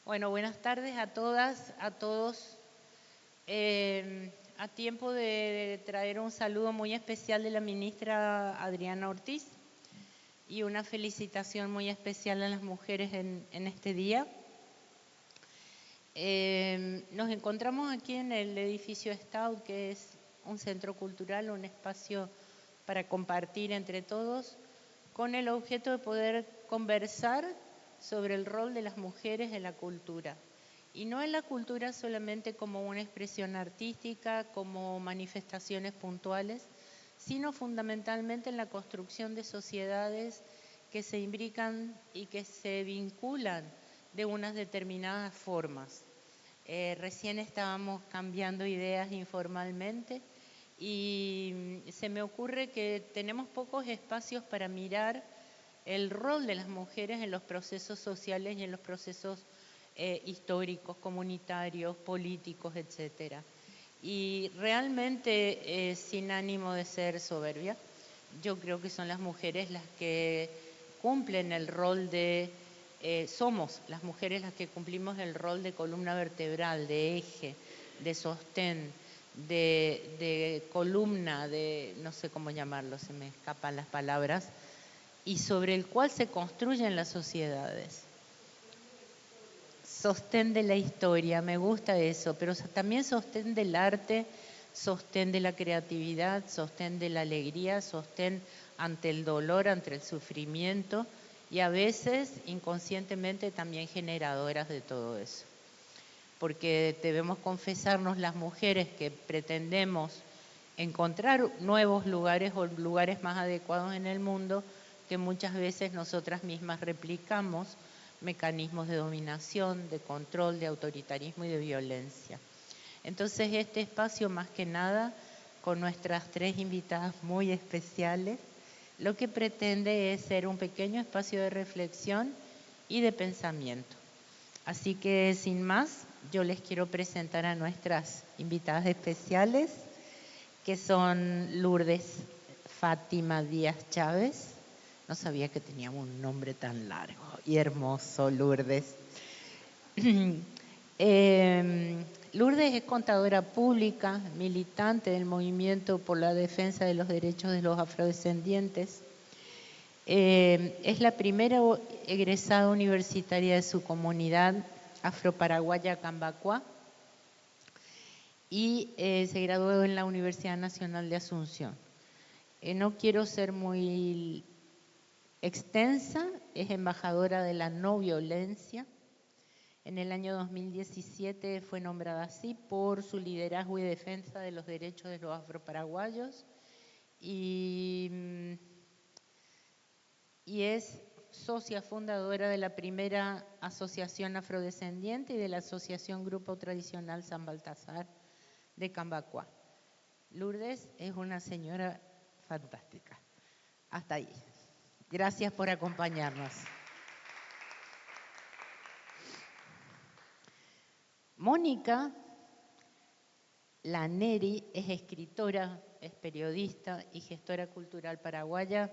Bueno, buenas tardes a todas, a todos. A tiempo de traer un saludo muy especial de la ministra Adriana Ortiz y una felicitación muy especial a las mujeres en este día. Nos encontramos aquí en el edificio Estado, que es un centro cultural, un espacio para compartir entre todos, con el objeto de poder conversar sobre el rol de las mujeres en la cultura. Y no en la cultura solamente como una expresión artística, como manifestaciones puntuales, sino fundamentalmente en la construcción de sociedades que se imbrican y que se vinculan de unas determinadas formas. Recién estábamos cambiando ideas informalmente y se me ocurre que tenemos pocos espacios para mirar el rol de las mujeres en los procesos sociales y en los procesos históricos, comunitarios, políticos, etcétera. Y realmente, sin ánimo de ser soberbia, yo creo que son las mujeres las que cumplen el rol de, somos las mujeres las que cumplimos el rol de columna vertebral, de eje, de sostén, de columna, de no sé cómo llamarlo, se me escapan las palabras, y sobre el cual se construyen las sociedades. Sostén de la historia, me gusta eso, pero también sostén del arte, sostén de la creatividad, sostén de la alegría, sostén ante el dolor, ante el sufrimiento y a veces inconscientemente también generadoras de todo eso. Porque debemos confesarnos las mujeres que pretendemos encontrar nuevos lugares o lugares más adecuados en el mundo, que muchas veces nosotras mismas replicamos mecanismos de dominación, de control, de autoritarismo y de violencia. Entonces este espacio, más que nada, con nuestras tres invitadas muy especiales, lo que pretende es ser un pequeño espacio de reflexión y de pensamiento. Así que sin más, yo les quiero presentar a nuestras invitadas especiales, que son Lourdes Fátima Díaz Chávez. No sabía que teníamos un nombre tan largo y hermoso, Lourdes. Lourdes es contadora pública, militante del movimiento por la defensa de los derechos de los afrodescendientes. Es la primera egresada universitaria de su comunidad afroparaguaya Cambacuá y se graduó en la Universidad Nacional de Asunción. No quiero ser muy extensa, es embajadora de la no violencia. En el año 2017 fue nombrada así por su liderazgo y defensa de los derechos de los afroparaguayos y es socia fundadora de la primera asociación afrodescendiente y de la asociación Grupo Tradicional San Baltasar de Cambacuá. Lourdes es una señora fantástica. Hasta ahí. Gracias por acompañarnos. Mónica Laneri es escritora, es periodista y gestora cultural paraguaya,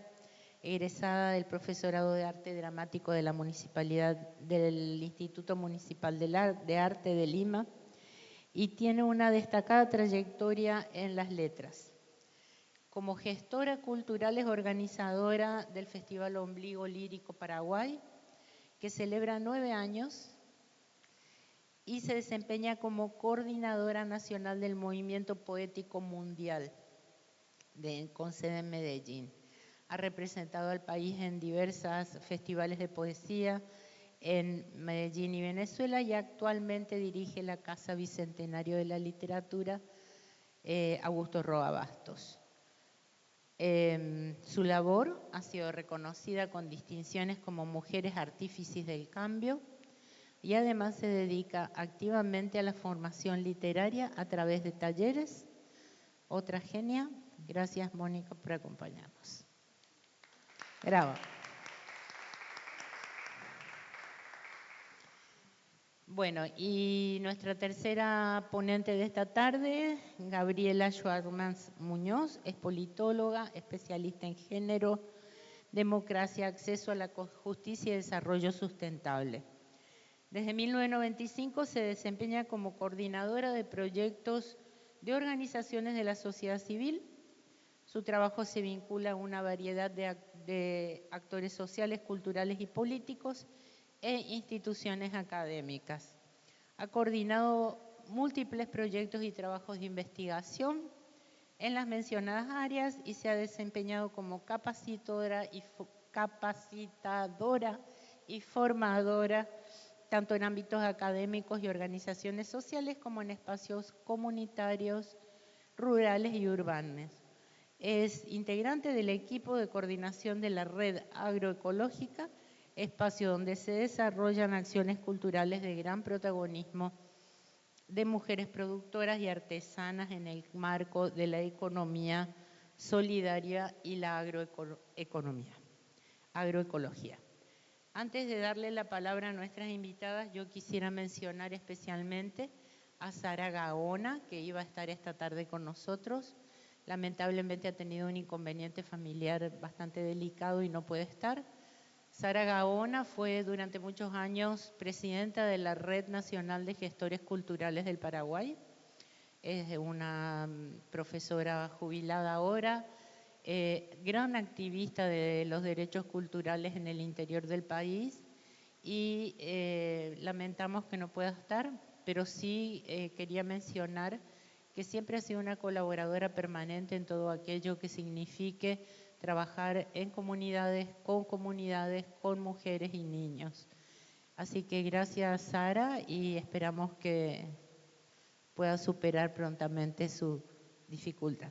egresada del Profesorado de Arte Dramático de la Municipalidad del Instituto Municipal de Arte de Lima y tiene una destacada trayectoria en las letras. Como gestora cultural es organizadora del Festival Ombligo Lírico Paraguay, que celebra 9 años, y se desempeña como coordinadora nacional del Movimiento Poético Mundial, con sede en Medellín. Ha representado al país en diversos festivales de poesía en Medellín y Venezuela y actualmente dirige la Casa Bicentenario de la Literatura Augusto Roa Bastos. Su labor ha sido reconocida con distinciones como Mujeres Artífices del Cambio y además se dedica activamente a la formación literaria a través de talleres. Otra genia. Gracias, Mónica, por acompañarnos. Bravo. Bueno, y nuestra tercera ponente de esta tarde, Gabriela Schwarmans Muñoz, es politóloga, especialista en género, democracia, acceso a la justicia y desarrollo sustentable. Desde 1995 se desempeña como coordinadora de proyectos de organizaciones de la sociedad civil. Su trabajo se vincula a una variedad de actores sociales, culturales y políticos e instituciones académicas. Ha coordinado múltiples proyectos y trabajos de investigación en las mencionadas áreas y se ha desempeñado como capacitadora y formadora tanto en ámbitos académicos y organizaciones sociales como en espacios comunitarios, rurales y urbanos. Es integrante del equipo de coordinación de la Red Agroecológica, espacio donde se desarrollan acciones culturales de gran protagonismo de mujeres productoras y artesanas en el marco de la economía solidaria y la agroecología. Antes de darle la palabra a nuestras invitadas, yo quisiera mencionar especialmente a Sara Gaona, que iba a estar esta tarde con nosotros. Lamentablemente ha tenido un inconveniente familiar bastante delicado y no puede estar. Sara Gaona fue durante muchos años presidenta de la Red Nacional de Gestores Culturales del Paraguay. Es una profesora jubilada ahora, gran activista de los derechos culturales en el interior del país y lamentamos que no pueda estar, pero sí quería mencionar que siempre ha sido una colaboradora permanente en todo aquello que signifique trabajar en comunidades, con mujeres y niños. Así que gracias, Sara, y esperamos que pueda superar prontamente su dificultad.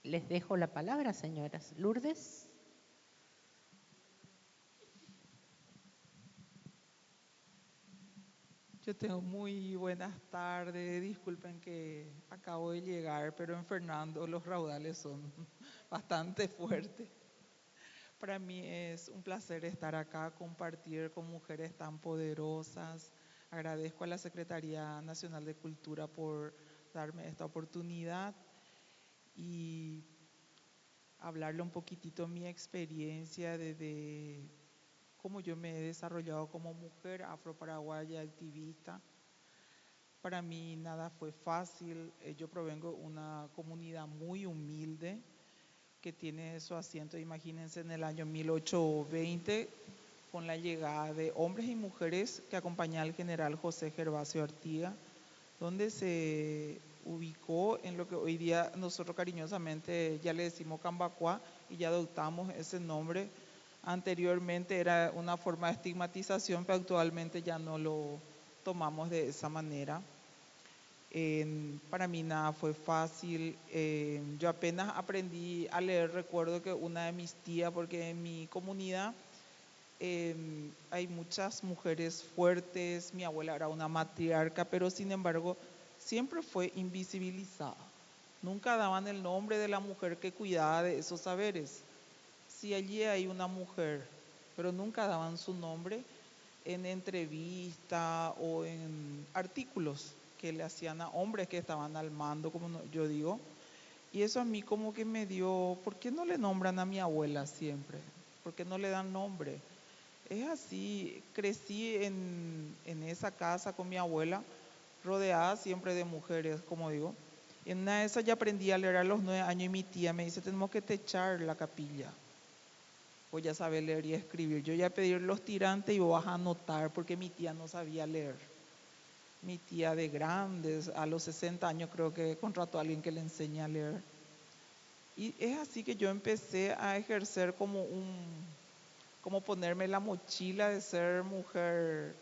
Les dejo la palabra, señoras. Lourdes. Yo tengo muy buenas tardes, disculpen que acabo de llegar, pero en Fernando los raudales son bastante fuertes. Para mí es un placer estar acá, compartir con mujeres tan poderosas. Agradezco a la Secretaría Nacional de Cultura por darme esta oportunidad y hablarle un poquitito mi experiencia desde cómo yo me he desarrollado como mujer afro-paraguaya activista. Para mí nada fue fácil. Yo provengo de una comunidad muy humilde que tiene su asiento, imagínense, en el año 1820, con la llegada de hombres y mujeres que acompañaban al general José Gervasio Artigas, donde se ubicó en lo que hoy día nosotros cariñosamente ya le decimos Cambacuá y ya adoptamos ese nombre. Anteriormente era una forma de estigmatización, pero actualmente ya no lo tomamos de esa manera. Para mí nada fue fácil. Yo apenas aprendí a leer, recuerdo que una de mis tías, porque en mi comunidad hay muchas mujeres fuertes, mi abuela era una matriarca, pero sin embargo siempre fue invisibilizada. Nunca daban el nombre de la mujer que cuidaba de esos saberes. Si allí hay una mujer, pero nunca daban su nombre en entrevista o en artículos que le hacían a hombres que estaban al mando, como yo digo. Y eso a mí como que me dio, ¿por qué no le nombran a mi abuela siempre? ¿Por qué no le dan nombre? Es así, crecí en esa casa con mi abuela, rodeada siempre de mujeres, como digo. Y en una de esas ya aprendí a leer a los 9 años y mi tía me dice, tenemos que techar la capilla. Vos ya sabés leer y escribir. Yo ya pedí los tirantes y vos vas a anotar porque mi tía no sabía leer. Mi tía de grandes, a los 60 años creo que contrató a alguien que le enseñe a leer. Y es así que yo empecé a ejercer como ponerme la mochila de ser mujer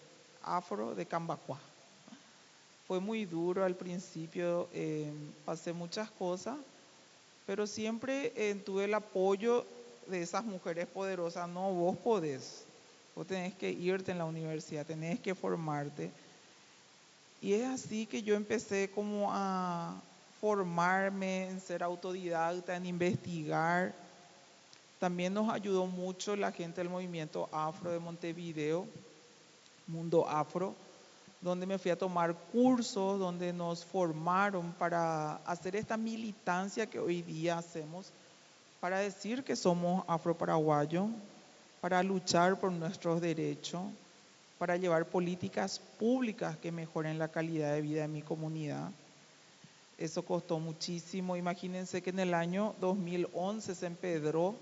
afro de Cambacuá. Fue muy duro al principio, pasé muchas cosas, pero siempre tuve el apoyo de esas mujeres poderosas. No, vos podés, vos tenés que irte en la universidad, tenés que formarte. Y es así que yo empecé como a formarme, en ser autodidacta, en investigar. También nos ayudó mucho la gente del movimiento afro de Montevideo, Mundo Afro, donde me fui a tomar cursos, donde nos formaron para hacer esta militancia que hoy día hacemos, para decir que somos afroparaguayos. para luchar por nuestros derechos, para llevar políticas públicas que mejoren la calidad de vida de mi comunidad. Eso costó muchísimo. Imagínense que en el año 2011 se empedró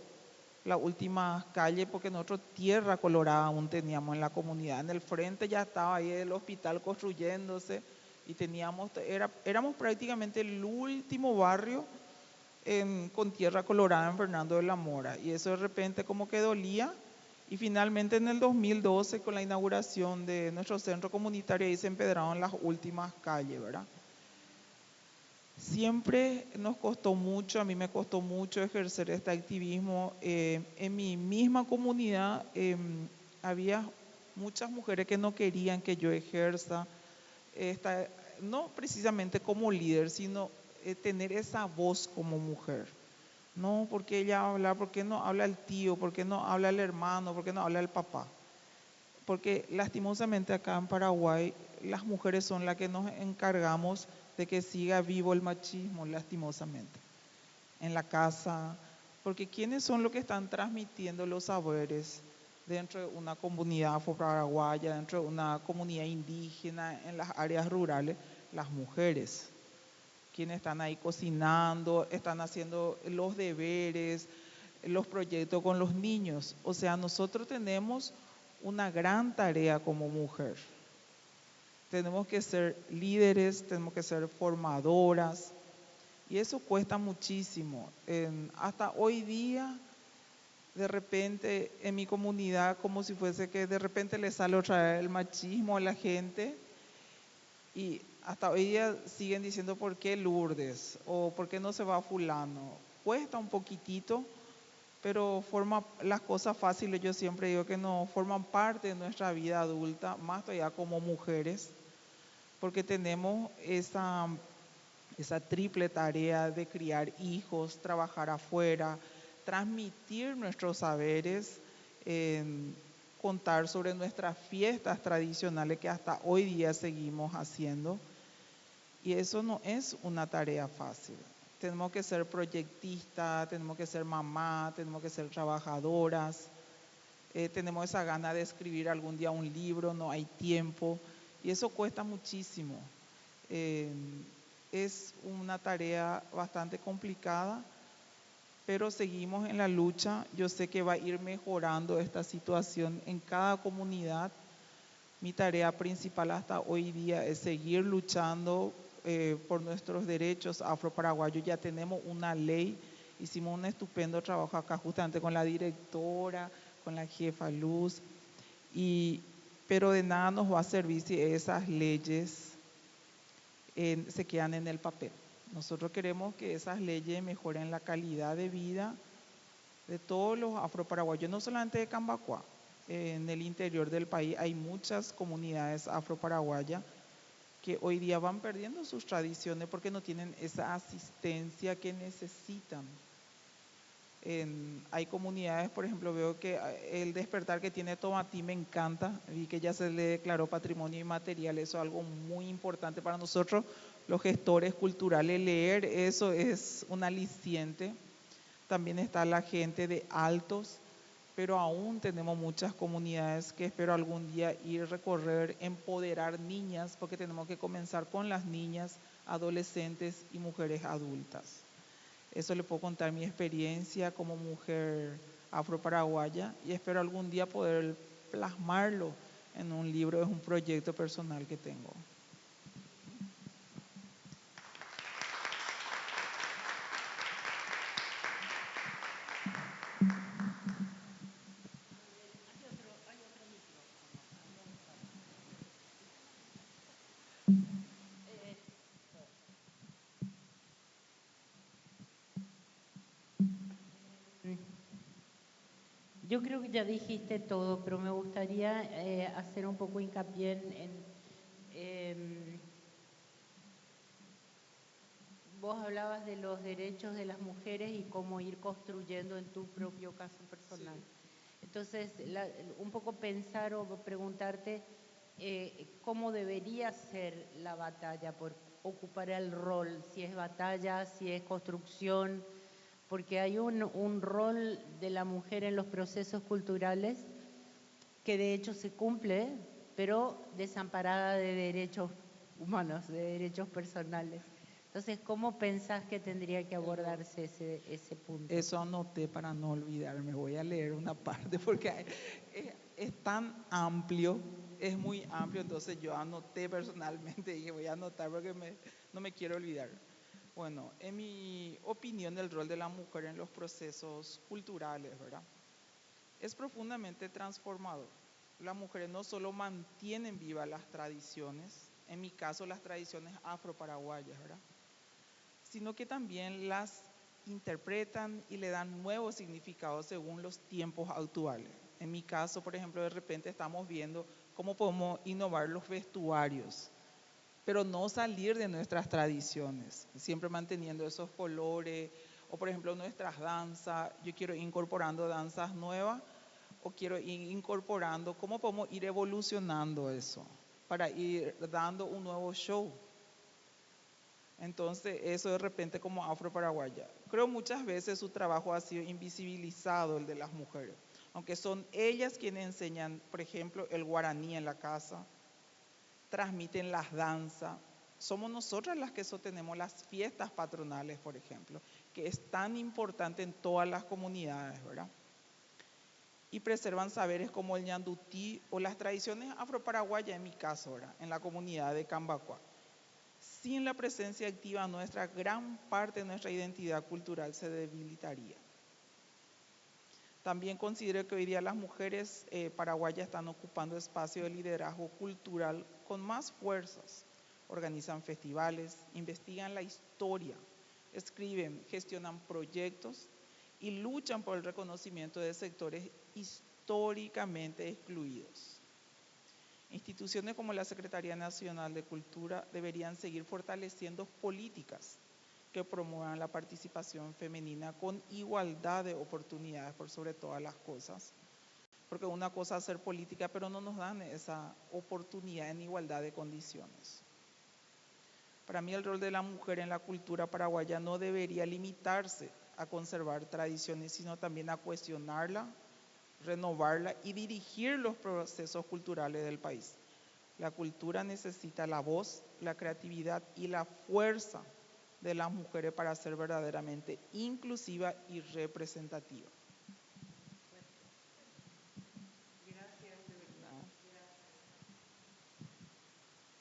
la última calle porque nosotros tierra colorada aún teníamos en la comunidad. En el frente ya estaba ahí el hospital construyéndose y éramos prácticamente el último barrio con tierra colorada en Fernando de la Mora. Y eso de repente como que dolía. Y finalmente en el 2012 con la inauguración de nuestro centro comunitario ahí se empedraron las últimas calles, ¿verdad? Siempre nos costó mucho, a mí me costó mucho ejercer este activismo. En mi misma comunidad había muchas mujeres que no querían que yo ejerza, no precisamente como líder, sino tener esa voz como mujer. No, porque ella habla, porque no habla el tío, porque no habla el hermano, porque no habla el papá. Porque lastimosamente acá en Paraguay las mujeres son las que nos encargamos de que siga vivo el machismo, lastimosamente, en la casa, porque ¿quiénes son los que están transmitiendo los saberes dentro de una comunidad afro-paraguaya, dentro de una comunidad indígena, en las áreas rurales? Las mujeres, quienes están ahí cocinando, están haciendo los deberes, los proyectos con los niños. O sea, nosotros tenemos una gran tarea como mujer. Tenemos que ser líderes, tenemos que ser formadoras, y eso cuesta muchísimo. Hasta hoy día, de repente, en mi comunidad, como si fuese que de repente le sale otra vez el machismo a la gente, y hasta hoy día siguen diciendo ¿por qué Lourdes? O ¿por qué no se va fulano? Cuesta un poquitito, pero forma las cosas fáciles. Yo siempre digo que no forman parte de nuestra vida adulta, más todavía como mujeres, porque tenemos esa triple tarea de criar hijos, trabajar afuera, transmitir nuestros saberes, contar sobre nuestras fiestas tradicionales que hasta hoy día seguimos haciendo. Y eso no es una tarea fácil. Tenemos que ser proyectistas, tenemos que ser mamá, tenemos que ser trabajadoras, tenemos esa gana de escribir algún día un libro, no hay tiempo, y eso cuesta muchísimo. Es una tarea bastante complicada, pero seguimos en la lucha. Yo sé que va a ir mejorando esta situación en cada comunidad. Mi tarea principal hasta hoy día es seguir luchando por nuestros derechos afroparaguayos. Ya tenemos una ley, hicimos un estupendo trabajo acá justamente con la directora, con la jefa Luz, pero de nada nos va a servir si esas leyes se quedan en el papel. Nosotros queremos que esas leyes mejoren la calidad de vida de todos los afroparaguayos, no solamente de Cambacoa. En el interior del país hay muchas comunidades afroparaguayas que hoy día van perdiendo sus tradiciones porque no tienen esa asistencia que necesitan. Hay comunidades, por ejemplo, veo que el despertar que tiene Tomatí me encanta, vi que ya se le declaró patrimonio inmaterial, eso es algo muy importante para nosotros, los gestores culturales. Leer eso es un aliciente. También está la gente de Altos, pero aún tenemos muchas comunidades que espero algún día ir a recorrer, empoderar niñas, porque tenemos que comenzar con las niñas, adolescentes y mujeres adultas. Eso le puedo contar mi experiencia como mujer afroparaguaya y espero algún día poder plasmarlo en un libro, es un proyecto personal que tengo. Yo creo que ya dijiste todo, pero me gustaría hacer un poco hincapié vos hablabas de los derechos de las mujeres y cómo ir construyendo en tu propio caso personal. Sí. Entonces, un poco pensar o preguntarte cómo debería ser la batalla por ocupar el rol, si es batalla, si es construcción, porque hay un rol de la mujer en los procesos culturales que de hecho se cumple, pero desamparada de derechos humanos, de derechos personales. Entonces, ¿cómo pensás que tendría que abordarse ese punto? Eso anoté para no olvidarme. Voy a leer una parte porque es tan amplio, es muy amplio. Entonces yo anoté personalmente, dije voy a anotar porque no me quiero olvidar. Bueno, en mi opinión, el rol de la mujer en los procesos culturales, ¿verdad? Es profundamente transformador. Las mujeres no solo mantienen vivas las tradiciones, en mi caso las tradiciones afro-paraguayas, ¿verdad? Sino que también las interpretan y le dan nuevos significados según los tiempos actuales. En mi caso, por ejemplo, de repente estamos viendo cómo podemos innovar los vestuarios, pero no salir de nuestras tradiciones, siempre manteniendo esos colores, o por ejemplo nuestras danzas, yo quiero ir incorporando danzas nuevas, o quiero ir incorporando, cómo podemos ir evolucionando eso, para ir dando un nuevo show. Entonces, eso de repente como afro-paraguaya. Creo muchas veces su trabajo ha sido invisibilizado, el de las mujeres, aunque son ellas quienes enseñan, por ejemplo, el guaraní en la casa, transmiten las danzas. Somos nosotras las que sostenemos las fiestas patronales, por ejemplo, que es tan importante en todas las comunidades, ¿verdad? Y preservan saberes como el ñandutí o las tradiciones afro-paraguayas, en mi caso, ¿verdad? En la comunidad de Cambacuá. Sin la presencia activa nuestra, gran parte de nuestra identidad cultural se debilitaría. También considero que hoy día las mujeres paraguayas están ocupando espacio de liderazgo cultural con más fuerzas. Organizan festivales, investigan la historia, escriben, gestionan proyectos y luchan por el reconocimiento de sectores históricamente excluidos. Instituciones como la Secretaría Nacional de Cultura deberían seguir fortaleciendo políticas que promuevan la participación femenina con igualdad de oportunidades por sobre todas las cosas. Porque una cosa es hacer política, pero no nos dan esa oportunidad en igualdad de condiciones. Para mí el rol de la mujer en la cultura paraguaya no debería limitarse a conservar tradiciones, sino también a cuestionarla, renovarla y dirigir los procesos culturales del país. La cultura necesita la voz, la creatividad y la fuerza de las mujeres para ser verdaderamente inclusiva y representativa.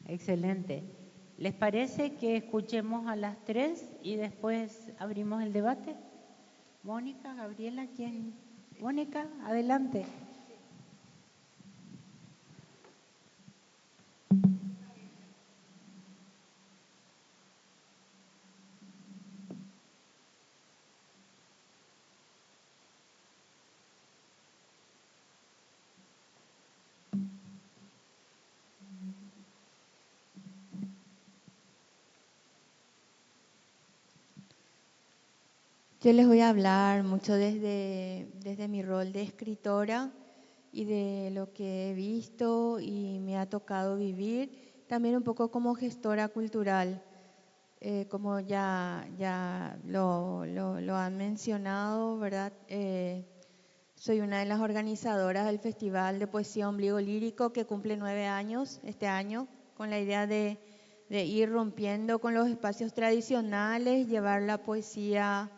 Excelente. ¿Les parece que escuchemos a las 3 y después abrimos el debate? Mónica, Gabriela, ¿quién? Mónica, adelante. Yo les voy a hablar mucho desde mi rol de escritora y de lo que he visto y me ha tocado vivir, también un poco como gestora cultural, como ya lo han mencionado, ¿verdad? Soy una de las organizadoras del Festival de Poesía Ombligo Lírico que cumple 9 años este año, con la idea de ir rompiendo con los espacios tradicionales, llevar la poesía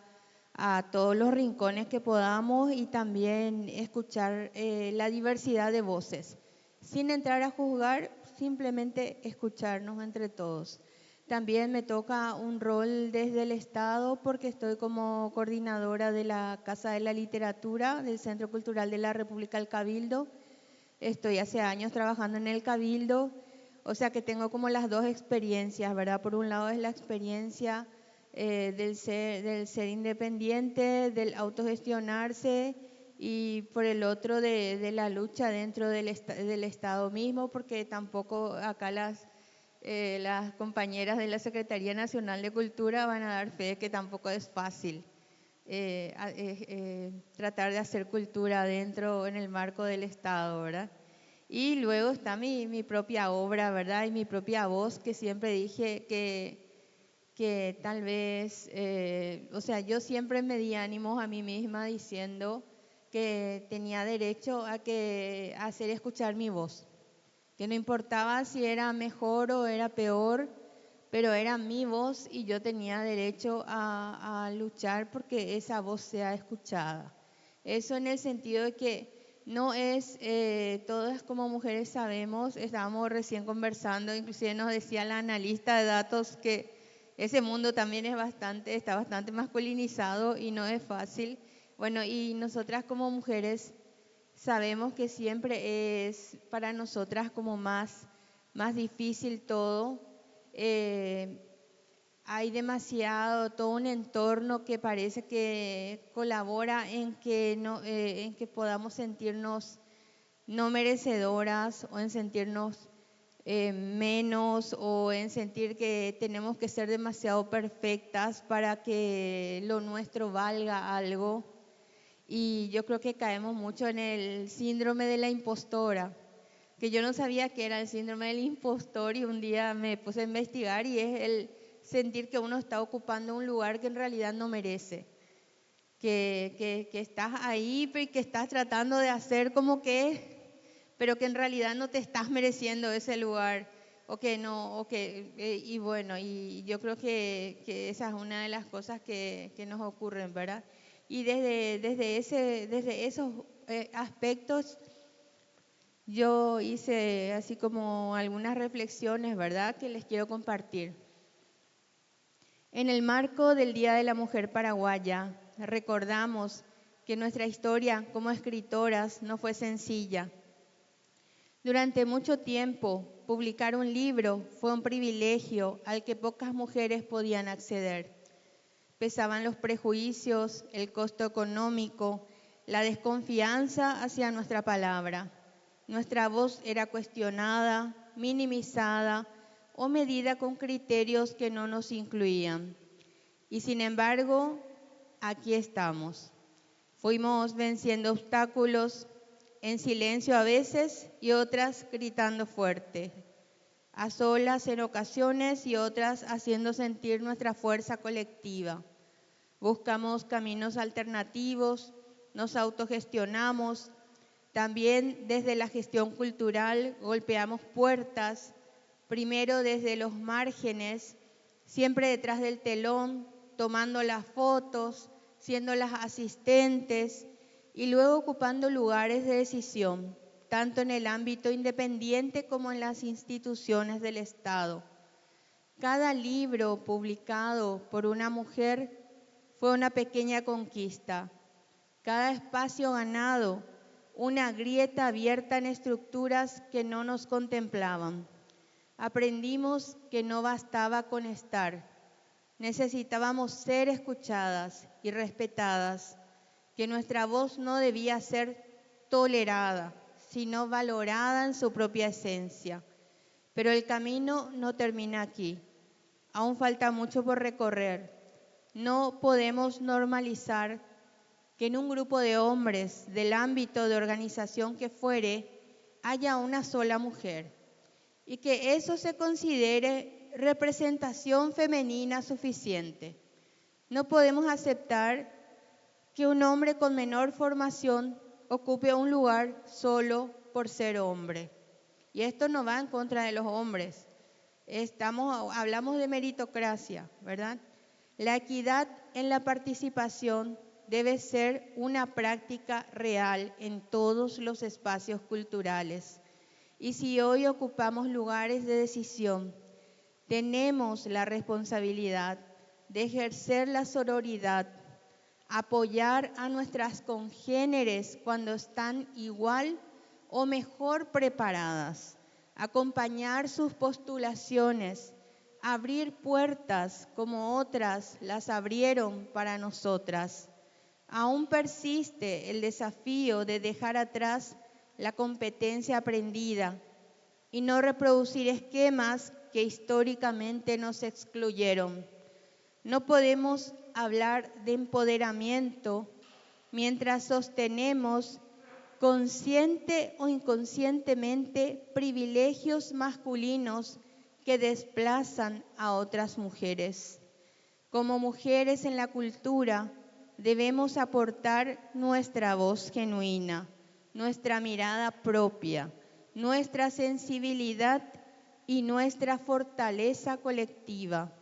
a todos los rincones que podamos y también escuchar la diversidad de voces, sin entrar a juzgar, simplemente escucharnos entre todos. También me toca un rol desde el Estado porque estoy como coordinadora de la Casa de la Literatura del Centro Cultural de la República del Cabildo. Estoy hace años trabajando en el Cabildo, o sea que tengo como las dos experiencias, ¿verdad? Por un lado es la experiencia del ser independiente, del autogestionarse, y por el otro de la lucha dentro del Estado mismo, porque tampoco acá las compañeras de la Secretaría Nacional de Cultura van a dar fe de que tampoco es fácil tratar de hacer cultura dentro, en el marco del Estado, ¿verdad? Y luego está mi propia obra, ¿verdad? Y mi propia voz, que siempre dije que que tal vez, yo siempre me di ánimos a mí misma diciendo que tenía derecho a hacer escuchar mi voz, que no importaba si era mejor o era peor, pero era mi voz y yo tenía derecho a luchar porque esa voz sea escuchada. Eso en el sentido de que no es, todas como mujeres sabemos, estábamos recién conversando, inclusive nos decía la analista de datos que ese mundo también está bastante masculinizado y no es fácil. Bueno, y nosotras como mujeres sabemos que siempre es para nosotras como más difícil todo. Hay todo un entorno que parece que colabora en que podamos sentirnos no merecedoras o en sentirnos menos o en sentir que tenemos que ser demasiado perfectas para que lo nuestro valga algo. Y yo creo que caemos mucho en el síndrome de la impostora, que yo no sabía que era el síndrome del impostor y un día me puse a investigar y es el sentir que uno está ocupando un lugar que en realidad no merece, que estás ahí y que estás tratando de hacer como que, pero que en realidad no te estás mereciendo ese lugar y bueno, y yo creo que esa es una de las cosas que nos ocurren, ¿verdad? Y desde esos aspectos yo hice así como algunas reflexiones, ¿verdad?, que les quiero compartir. En el marco del Día de la Mujer Paraguaya, recordamos que nuestra historia como escritoras no fue sencilla. Durante mucho tiempo, publicar un libro fue un privilegio al que pocas mujeres podían acceder. Pesaban los prejuicios, el costo económico, la desconfianza hacia nuestra palabra. Nuestra voz era cuestionada, minimizada o medida con criterios que no nos incluían. Y sin embargo, aquí estamos. Fuimos venciendo obstáculos, en silencio a veces y otras gritando fuerte, a solas en ocasiones y otras haciendo sentir nuestra fuerza colectiva. Buscamos caminos alternativos, nos autogestionamos, también desde la gestión cultural golpeamos puertas, primero desde los márgenes, siempre detrás del telón, tomando las fotos, siendo las asistentes y luego ocupando lugares de decisión, tanto en el ámbito independiente como en las instituciones del Estado. Cada libro publicado por una mujer fue una pequeña conquista. Cada espacio ganado, una grieta abierta en estructuras que no nos contemplaban. Aprendimos que no bastaba con estar. Necesitábamos ser escuchadas y respetadas, que nuestra voz no debía ser tolerada, sino valorada en su propia esencia. Pero el camino no termina aquí. Aún falta mucho por recorrer. No podemos normalizar que en un grupo de hombres del ámbito de organización que fuere haya una sola mujer y que eso se considere representación femenina suficiente. No podemos aceptar que un hombre con menor formación ocupe un lugar solo por ser hombre. Y esto no va en contra de los hombres. Hablamos de meritocracia, ¿verdad? La equidad en la participación debe ser una práctica real en todos los espacios culturales. Y si hoy ocupamos lugares de decisión, tenemos la responsabilidad de ejercer la sororidad, apoyar a nuestras congéneres cuando están igual o mejor preparadas, acompañar sus postulaciones, abrir puertas como otras las abrieron para nosotras. Aún persiste el desafío de dejar atrás la competencia aprendida y no reproducir esquemas que históricamente nos excluyeron. No podemos hablar de empoderamiento mientras sostenemos consciente o inconscientemente privilegios masculinos que desplazan a otras mujeres. Como mujeres en la cultura, debemos aportar nuestra voz genuina, nuestra mirada propia, nuestra sensibilidad y nuestra fortaleza colectiva.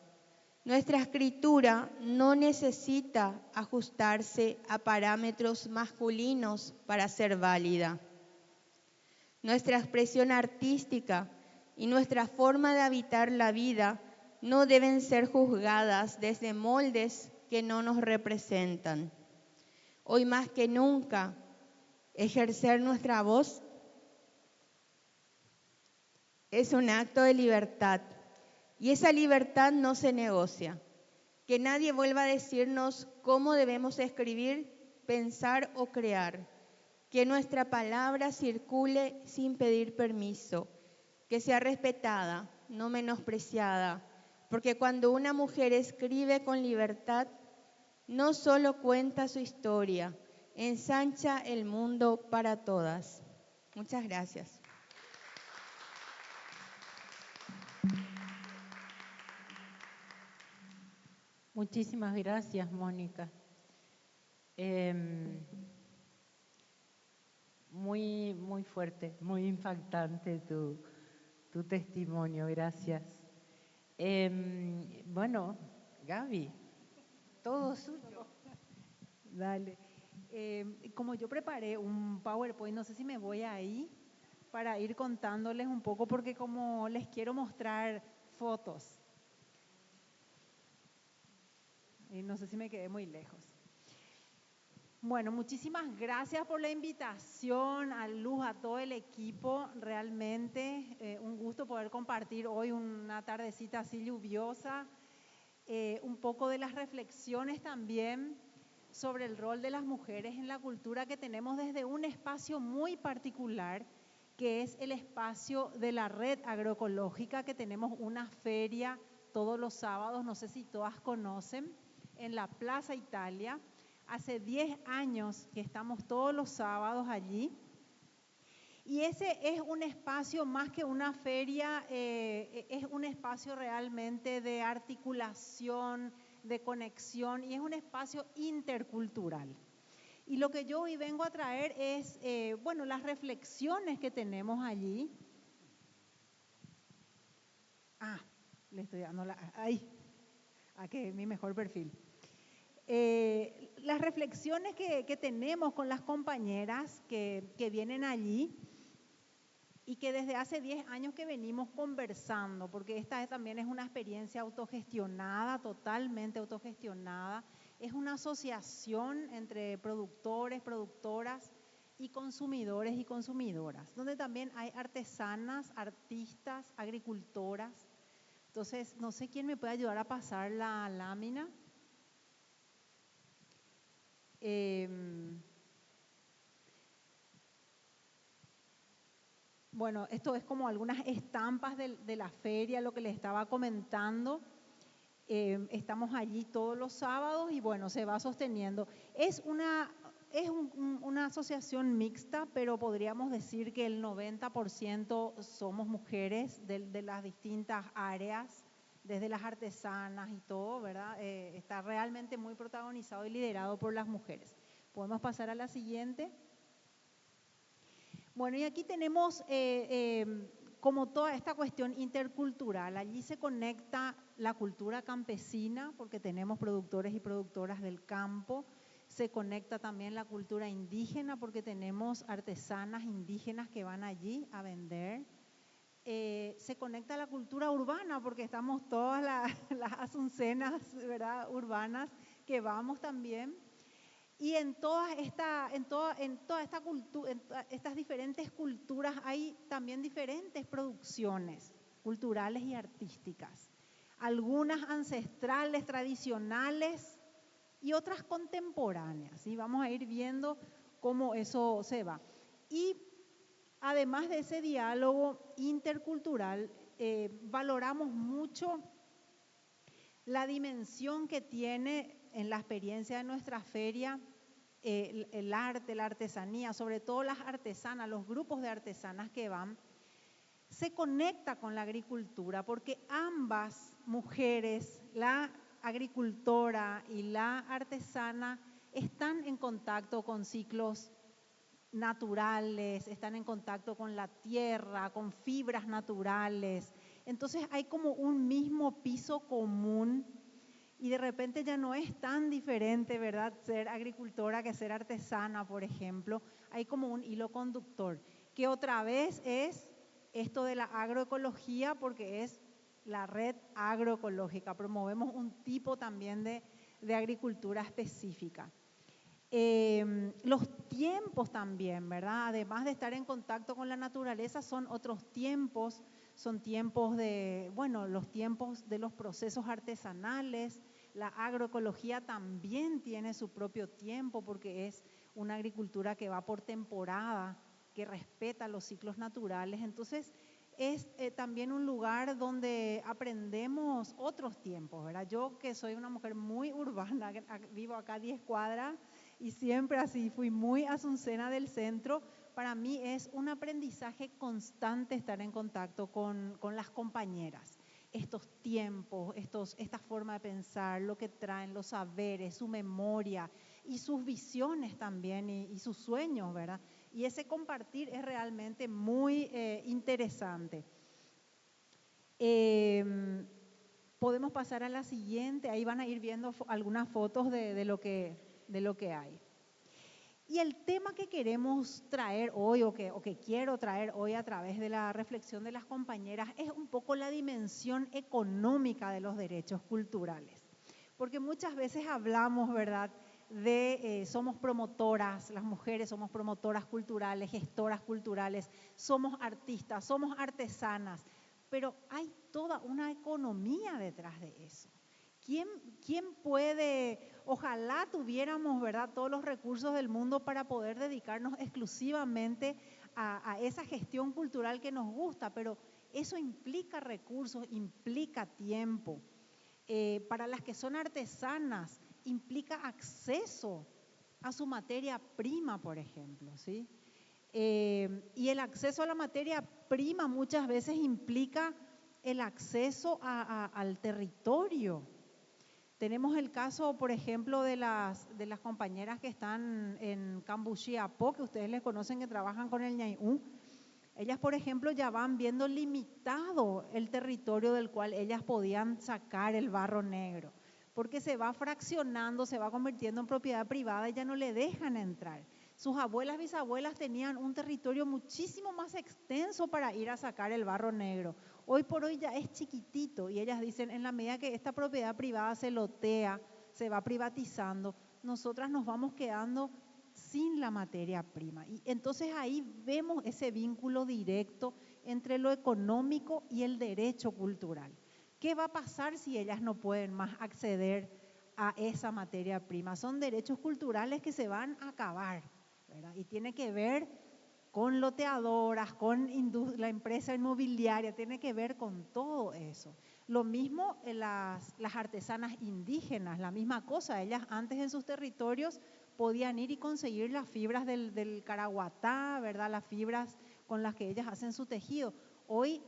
Nuestra escritura no necesita ajustarse a parámetros masculinos para ser válida. Nuestra expresión artística y nuestra forma de habitar la vida no deben ser juzgadas desde moldes que no nos representan. Hoy más que nunca, ejercer nuestra voz es un acto de libertad y esa libertad no se negocia. Que nadie vuelva a decirnos cómo debemos escribir, pensar o crear. Que nuestra palabra circule sin pedir permiso, que sea respetada, no menospreciada, porque cuando una mujer escribe con libertad, no solo cuenta su historia, ensancha el mundo para todas. Muchas gracias. Muchísimas gracias, Mónica. Muy fuerte, muy impactante tu testimonio, gracias. Bueno, Gaby, todo suyo. Dale. Como yo preparé un PowerPoint, no sé si me voy ahí para ir contándoles un poco, porque como les quiero mostrar fotos. Y no sé si me quedé muy lejos. Bueno, muchísimas gracias por la invitación, a Luz, a todo el equipo. Realmente un gusto poder compartir hoy una tardecita así lluviosa, un poco de las reflexiones también sobre el rol de las mujeres en la cultura que tenemos desde un espacio muy particular, que es el espacio de la Red Agroecológica, que tenemos una feria todos los sábados, no sé si todas conocen, en la Plaza Italia. Hace 10 años que estamos todos los sábados allí. Y ese es un espacio más que una feria, es un espacio realmente de articulación, de conexión, y es un espacio intercultural. Y lo que yo hoy vengo a traer es, bueno, las reflexiones que tenemos allí. Le estoy dando ahí, que es mi mejor perfil. Las reflexiones que tenemos con las compañeras que vienen allí y que desde hace 10 años que venimos conversando, porque esta también es una experiencia autogestionada, totalmente autogestionada. Es una asociación entre productores, productoras y consumidores y consumidoras, donde también hay artesanas, artistas, agricultoras. Entonces, no sé quién me puede ayudar a pasar la lámina. Bueno, esto es como algunas estampas de la feria, lo que les estaba comentando. Estamos allí todos los sábados y bueno, se va sosteniendo. Es una asociación mixta, pero podríamos decir que el 90% somos mujeres de las distintas áreas, desde las artesanas y todo, ¿verdad? Está realmente muy protagonizado y liderado por las mujeres. Podemos pasar a la siguiente. Bueno, y aquí tenemos como toda esta cuestión intercultural. Allí se conecta la cultura campesina, porque tenemos productores y productoras del campo. Se conecta también la cultura indígena, porque tenemos artesanas indígenas que van allí a vender. Se conecta la cultura urbana, porque estamos todas las asuncenas, ¿verdad?, urbanas, que vamos también. Y en estas diferentes culturas hay también diferentes producciones culturales y artísticas. Algunas ancestrales, tradicionales y otras contemporáneas. Y vamos a ir viendo cómo eso se va. Y además de ese diálogo intercultural, valoramos mucho la dimensión que tiene en la experiencia de nuestra feria el arte, la artesanía, sobre todo las artesanas, los grupos de artesanas que van, se conecta con la agricultura, porque ambas mujeres, la agricultora y la artesana están en contacto con ciclos naturales, están en contacto con la tierra, con fibras naturales. Entonces hay como un mismo piso común y de repente ya no es tan diferente, ¿verdad? Ser agricultora que ser artesana, por ejemplo. Hay como un hilo conductor, que otra vez es esto de la agroecología, porque es la red agroecológica. Promovemos un tipo también de agricultura específica. Los tiempos también, ¿verdad? Además de estar en contacto con la naturaleza, son otros tiempos, son tiempos de, bueno, los tiempos de los procesos artesanales. La agroecología también tiene su propio tiempo porque es una agricultura que va por temporada, que respeta los ciclos naturales. Entonces, es también un lugar donde aprendemos otros tiempos, ¿verdad? Yo que soy una mujer muy urbana, vivo acá a 10 cuadras, y siempre así fui muy asuncena del centro. Para mí es un aprendizaje constante estar en contacto con las compañeras. Estos tiempos, esta forma de pensar, lo que traen, los saberes, su memoria y sus visiones también y sus sueños, ¿verdad? Y ese compartir es realmente muy interesante. Podemos pasar a la siguiente, ahí van a ir viendo algunas fotos de lo que hay. Y el tema que queremos traer hoy o que quiero traer hoy a través de la reflexión de las compañeras es un poco la dimensión económica de los derechos culturales. Porque muchas veces hablamos, ¿verdad?, somos promotoras, las mujeres somos promotoras culturales, gestoras culturales, somos artistas, somos artesanas, pero hay toda una economía detrás de eso. ¿Quién puede, ojalá tuviéramos, ¿verdad?, todos los recursos del mundo para poder dedicarnos exclusivamente a esa gestión cultural que nos gusta, pero eso implica recursos, implica tiempo. Para las que son artesanas, implica acceso a su materia prima, por ejemplo, ¿sí? Y el acceso a la materia prima muchas veces implica el acceso al territorio. Tenemos el caso, por ejemplo, de las compañeras que están en Cambuchiapó, que ustedes les conocen, que trabajan con el ñaïú. Ellas, por ejemplo, ya van viendo limitado el territorio del cual ellas podían sacar el barro negro, porque se va fraccionando, se va convirtiendo en propiedad privada y ya no le dejan entrar. Sus abuelas, bisabuelas tenían un territorio muchísimo más extenso para ir a sacar el barro negro. Hoy por hoy ya es chiquitito y ellas dicen, en la medida que esta propiedad privada se lotea, se va privatizando, nosotras nos vamos quedando sin la materia prima. Y entonces ahí vemos ese vínculo directo entre lo económico y el derecho cultural. ¿Qué va a pasar si ellas no pueden más acceder a esa materia prima? Son derechos culturales que se van a acabar, ¿verdad? Y tiene que ver con loteadoras, con la empresa inmobiliaria, tiene que ver con todo eso. Lo mismo en las artesanas indígenas, la misma cosa. Ellas antes en sus territorios podían ir y conseguir las fibras del caraguatá, ¿verdad?, las fibras con las que ellas hacen su tejido. Hoy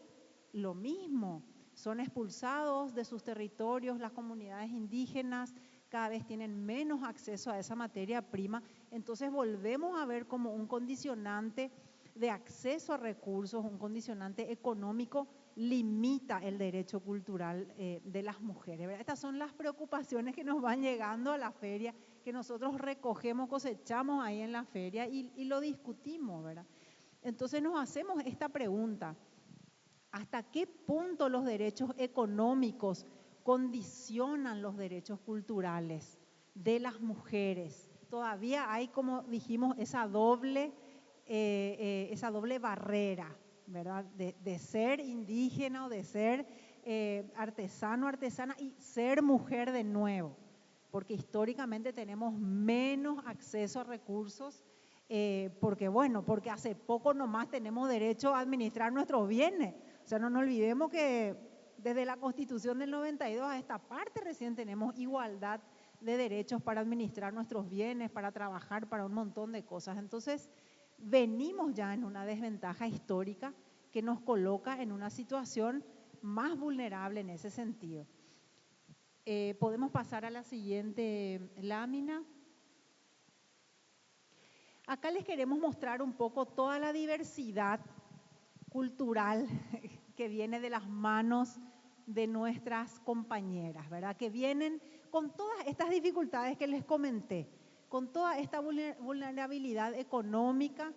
lo mismo, son expulsados de sus territorios, las comunidades indígenas cada vez tienen menos acceso a esa materia prima, entonces volvemos a ver como un condicionante de acceso a recursos, un condicionante económico, limita el derecho cultural de las mujeres, ¿verdad? Estas son las preocupaciones que nos van llegando a la feria, que nosotros recogemos, cosechamos ahí en la feria y lo discutimos, ¿verdad? Entonces nos hacemos esta pregunta: ¿hasta qué punto los derechos económicos condicionan los derechos culturales de las mujeres? Todavía hay, como dijimos, esa doble barrera, ¿verdad? De ser indígena o de ser artesano, artesana y ser mujer de nuevo, porque históricamente tenemos menos acceso a recursos, porque hace poco nomás tenemos derecho a administrar nuestros bienes. O sea, no nos olvidemos que desde la Constitución del 92 a esta parte recién tenemos igualdad de derechos para administrar nuestros bienes, para trabajar, para un montón de cosas. Entonces, venimos ya en una desventaja histórica que nos coloca en una situación más vulnerable en ese sentido. Podemos pasar a la siguiente lámina. Acá les queremos mostrar un poco toda la diversidad cultural que viene de las manos de nuestras compañeras, ¿verdad? Que vienen con todas estas dificultades que les comenté, con toda esta vulnerabilidad económica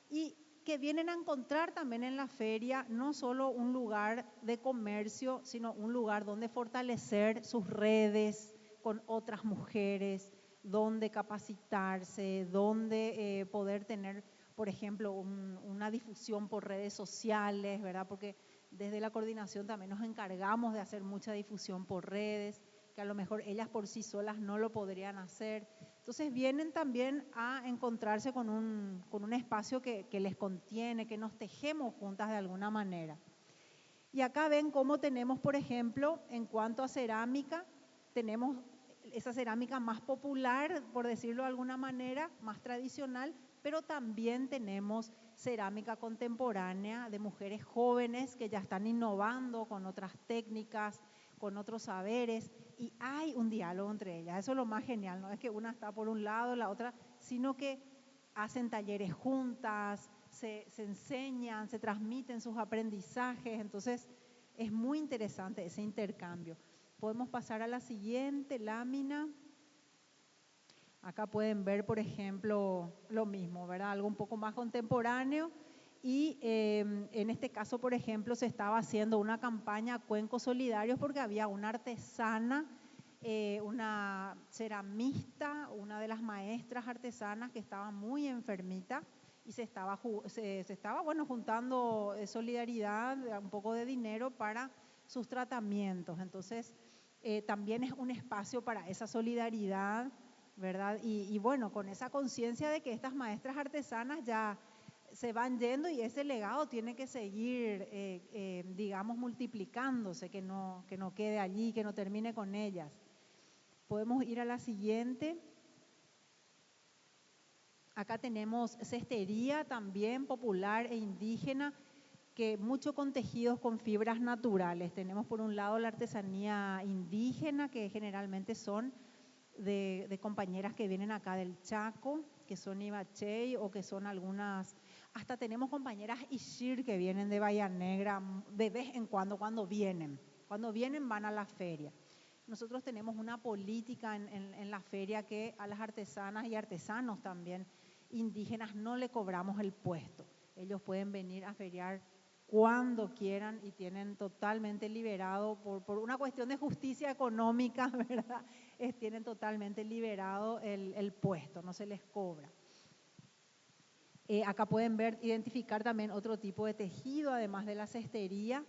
y que vienen a encontrar también en la feria no solo un lugar de comercio, sino un lugar donde fortalecer sus redes con otras mujeres, donde capacitarse, donde poder tener, por ejemplo, una difusión por redes sociales, ¿verdad? Porque desde la coordinación también nos encargamos de hacer mucha difusión por redes, que a lo mejor ellas por sí solas no lo podrían hacer. Entonces vienen también a encontrarse con un espacio que les contiene, que nos tejemos juntas de alguna manera. Y acá ven cómo tenemos, por ejemplo, en cuanto a cerámica, tenemos esa cerámica más popular, por decirlo de alguna manera, más tradicional, pero también tenemos cerámica contemporánea de mujeres jóvenes que ya están innovando con otras técnicas, con otros saberes, y hay un diálogo entre ellas. Eso es lo más genial, no es que una está por un lado, la otra, sino que hacen talleres juntas, se enseñan, se transmiten sus aprendizajes, entonces es muy interesante ese intercambio. Podemos pasar a la siguiente lámina. Acá pueden ver, por ejemplo, lo mismo, ¿verdad? Algo un poco más contemporáneo. Y en este caso, por ejemplo, se estaba haciendo una campaña Cuencos Solidarios porque había una artesana, una ceramista, una de las maestras artesanas que estaba muy enfermita y se estaba bueno, juntando solidaridad, un poco de dinero para sus tratamientos. Entonces, también es un espacio para esa solidaridad, ¿verdad? Y bueno, con esa conciencia de que estas maestras artesanas ya se van yendo y ese legado tiene que seguir, digamos, multiplicándose, que no quede allí, que no termine con ellas. Podemos ir a la siguiente. Acá tenemos cestería también popular e indígena, que mucho con tejidos con fibras naturales. Tenemos por un lado la artesanía indígena, que generalmente son de compañeras que vienen acá del Chaco, que son ibachey o que son algunas, hasta tenemos compañeras ishir que vienen de Bahía Negra de vez en cuando vienen van a la feria. Nosotros tenemos una política en la feria que a las artesanas y artesanos también indígenas no le cobramos el puesto. Ellos pueden venir a feriar cuando quieran y tienen totalmente liberado, por una cuestión de justicia económica, ¿verdad? Tienen totalmente liberado el puesto, no se les cobra. Acá pueden ver, identificar también otro tipo de tejido, además de la cestería.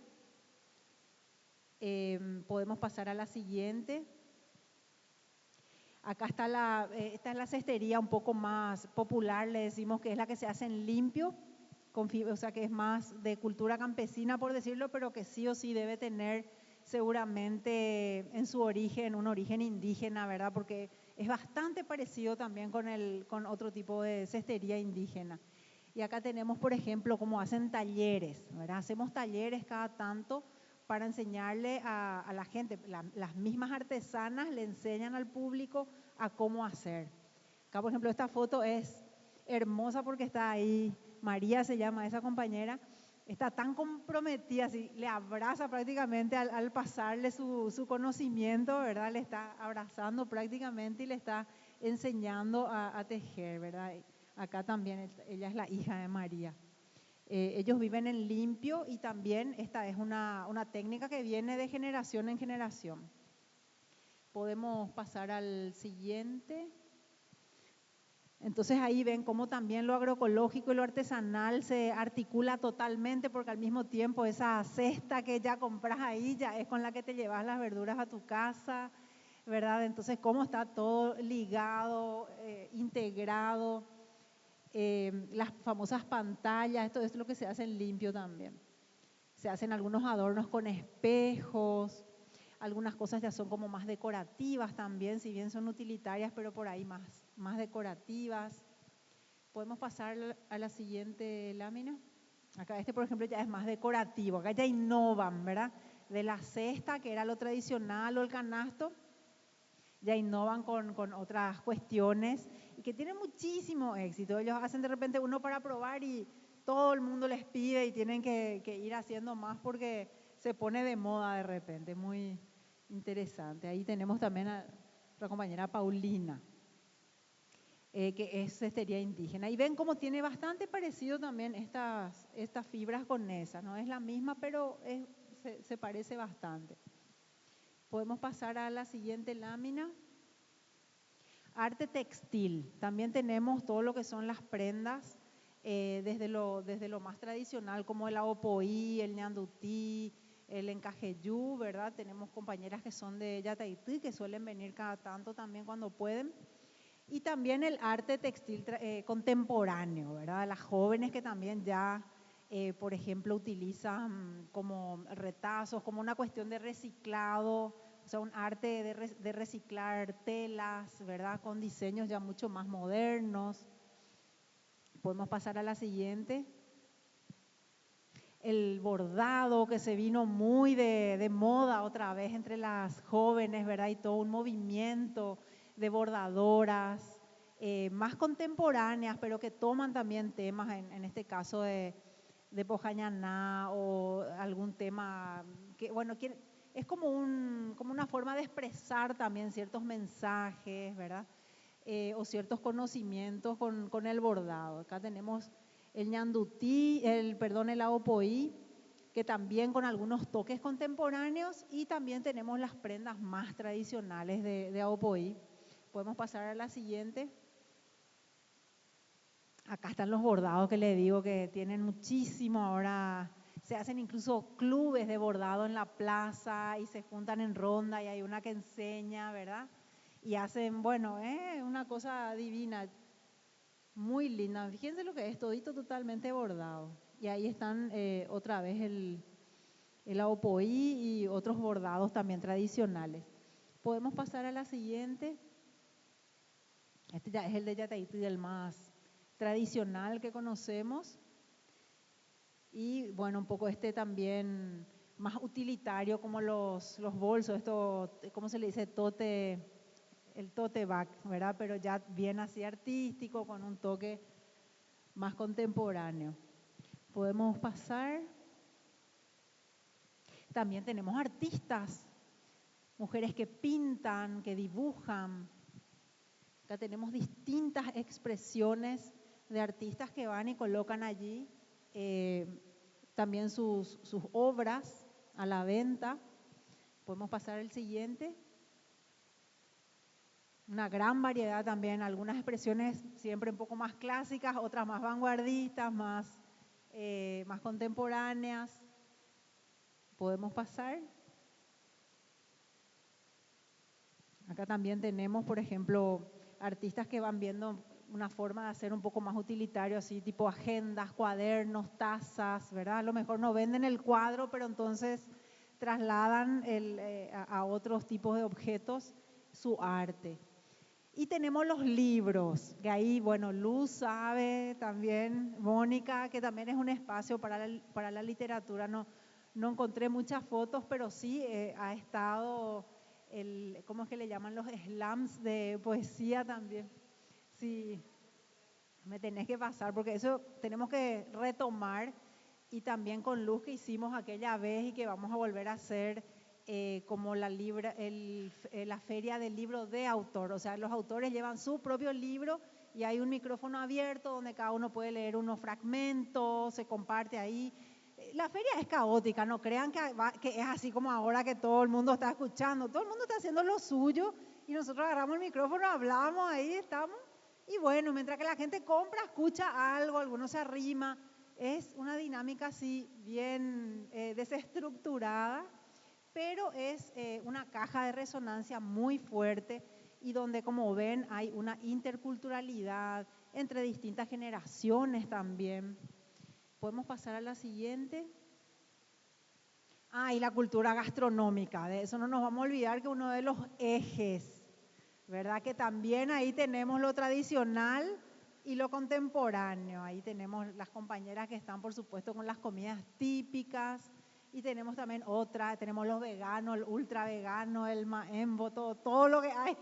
Podemos pasar a la siguiente. Acá está esta es la cestería un poco más popular, le decimos que es la que se hace en limpio, o sea que es más de cultura campesina, por decirlo, pero que sí o sí debe tener seguramente en su origen un origen indígena, ¿verdad? Porque es bastante parecido también con otro tipo de cestería indígena. Y acá tenemos, por ejemplo, cómo hacen talleres, ¿verdad? Hacemos talleres cada tanto para enseñarle a la gente, las mismas artesanas le enseñan al público a cómo hacer. Acá, por ejemplo, esta foto es hermosa porque está ahí, María se llama esa compañera, está tan comprometida, así, le abraza prácticamente al pasarle su conocimiento, ¿verdad? Le está abrazando prácticamente y le está enseñando a tejer, ¿verdad? Acá también, ella es la hija de María. Ellos viven en limpio y también esta es una técnica que viene de generación en generación. Podemos pasar al siguiente. Entonces ahí ven cómo también lo agroecológico y lo artesanal se articula totalmente, porque al mismo tiempo esa cesta que ya compras ahí ya es con la que te llevas las verduras a tu casa, ¿verdad? Entonces cómo está todo ligado, integrado. Las famosas pantallas, esto es lo que se hace en limpio también. Se hacen algunos adornos con espejos, algunas cosas ya son como más decorativas también, si bien son utilitarias, pero por ahí más decorativas. Podemos pasar a la siguiente lámina. Acá por ejemplo ya es más decorativo, acá ya innovan, ¿verdad? de la cesta, que era lo tradicional, o el canasto, ya innovan con otras cuestiones y que tienen muchísimo éxito. Ellos hacen de repente uno para probar y todo el mundo les pide y tienen que ir haciendo más porque se pone de moda de repente. Muy interesante. Ahí tenemos también a nuestra compañera Paulina, que es cestería indígena. Y ven cómo tiene bastante parecido también estas fibras con esa. No es la misma, pero se parece bastante. Podemos pasar a la siguiente lámina. Arte textil. También tenemos todo lo que son las prendas, desde lo más tradicional, como el aopoí, el ñandutí, el encajeyú, ¿verdad? Tenemos compañeras que son de Yataití, que suelen venir cada tanto también cuando pueden. Y también el arte textil contemporáneo, ¿verdad? Las jóvenes que también ya, por ejemplo, utilizan como retazos, como una cuestión de reciclado, o sea, un arte de reciclar telas, ¿verdad? Con diseños ya mucho más modernos. Podemos pasar a la siguiente. El bordado, que se vino muy de moda otra vez entre las jóvenes, ¿verdad? Y todo un movimiento de bordadoras, más contemporáneas, pero que toman también temas, en este caso de Pojañaná, o algún tema que, bueno, es como una forma de expresar también ciertos mensajes, ¿verdad? O ciertos conocimientos con el bordado. Acá tenemos el ñandutí, el aopoí, que también con algunos toques contemporáneos, y también tenemos las prendas más tradicionales de aopoí. Podemos pasar a la siguiente. Acá están los bordados que le digo que tienen muchísimo ahora. Se hacen incluso clubes de bordado en la plaza y se juntan en ronda y hay una que enseña, ¿verdad? Y hacen, bueno, una cosa divina, muy linda. Fíjense lo que es, todito totalmente bordado. Y ahí están otra vez el aopoí y otros bordados también tradicionales. Podemos pasar a la siguiente. Este ya es el de Yataití, el más tradicional que conocemos. Y bueno, un poco también más utilitario, como los bolsos, esto, ¿cómo se le dice? El tote bag, ¿verdad? Pero ya bien así artístico, con un toque más contemporáneo. Podemos pasar. También tenemos artistas, mujeres que pintan, que dibujan. Acá tenemos distintas expresiones de artistas que van y colocan allí también sus obras a la venta. Podemos pasar al siguiente. Una gran variedad también, algunas expresiones siempre un poco más clásicas, otras más vanguardistas, más contemporáneas. Podemos pasar. Acá también tenemos, por ejemplo, artistas que van viendo una forma de hacer un poco más utilitario, así tipo agendas, cuadernos, tazas, ¿verdad? A lo mejor no venden el cuadro, pero entonces trasladan a otros tipos de objetos su arte. Y tenemos los libros, que ahí, bueno, Luz sabe también, Mónica, que también es un espacio para la literatura. No encontré muchas fotos, pero sí ha estado, ¿cómo es que le llaman? Los slams de poesía también. Sí, me tenés que pasar, porque eso tenemos que retomar, y también con Luz, que hicimos aquella vez y que vamos a volver a hacer, como la feria del libro de autor. O sea, los autores llevan su propio libro y hay un micrófono abierto donde cada uno puede leer unos fragmentos, se comparte ahí. La feria es caótica, no crean que es así como ahora que todo el mundo está escuchando. Todo el mundo está haciendo lo suyo y nosotros agarramos el micrófono, hablamos, ahí estamos. Y bueno, mientras que la gente compra, escucha algo, alguno se arrima. Es una dinámica así bien desestructurada, pero es una caja de resonancia muy fuerte, y donde, como ven, hay una interculturalidad entre distintas generaciones también. Podemos pasar a la siguiente. Y la cultura gastronómica, de eso no nos vamos a olvidar, que uno de los ejes, ¿verdad? Que también ahí tenemos lo tradicional y lo contemporáneo. Ahí tenemos las compañeras que están, por supuesto, con las comidas típicas, Y tenemos también tenemos los veganos, el ultra vegano, el maembo, todo lo que hay.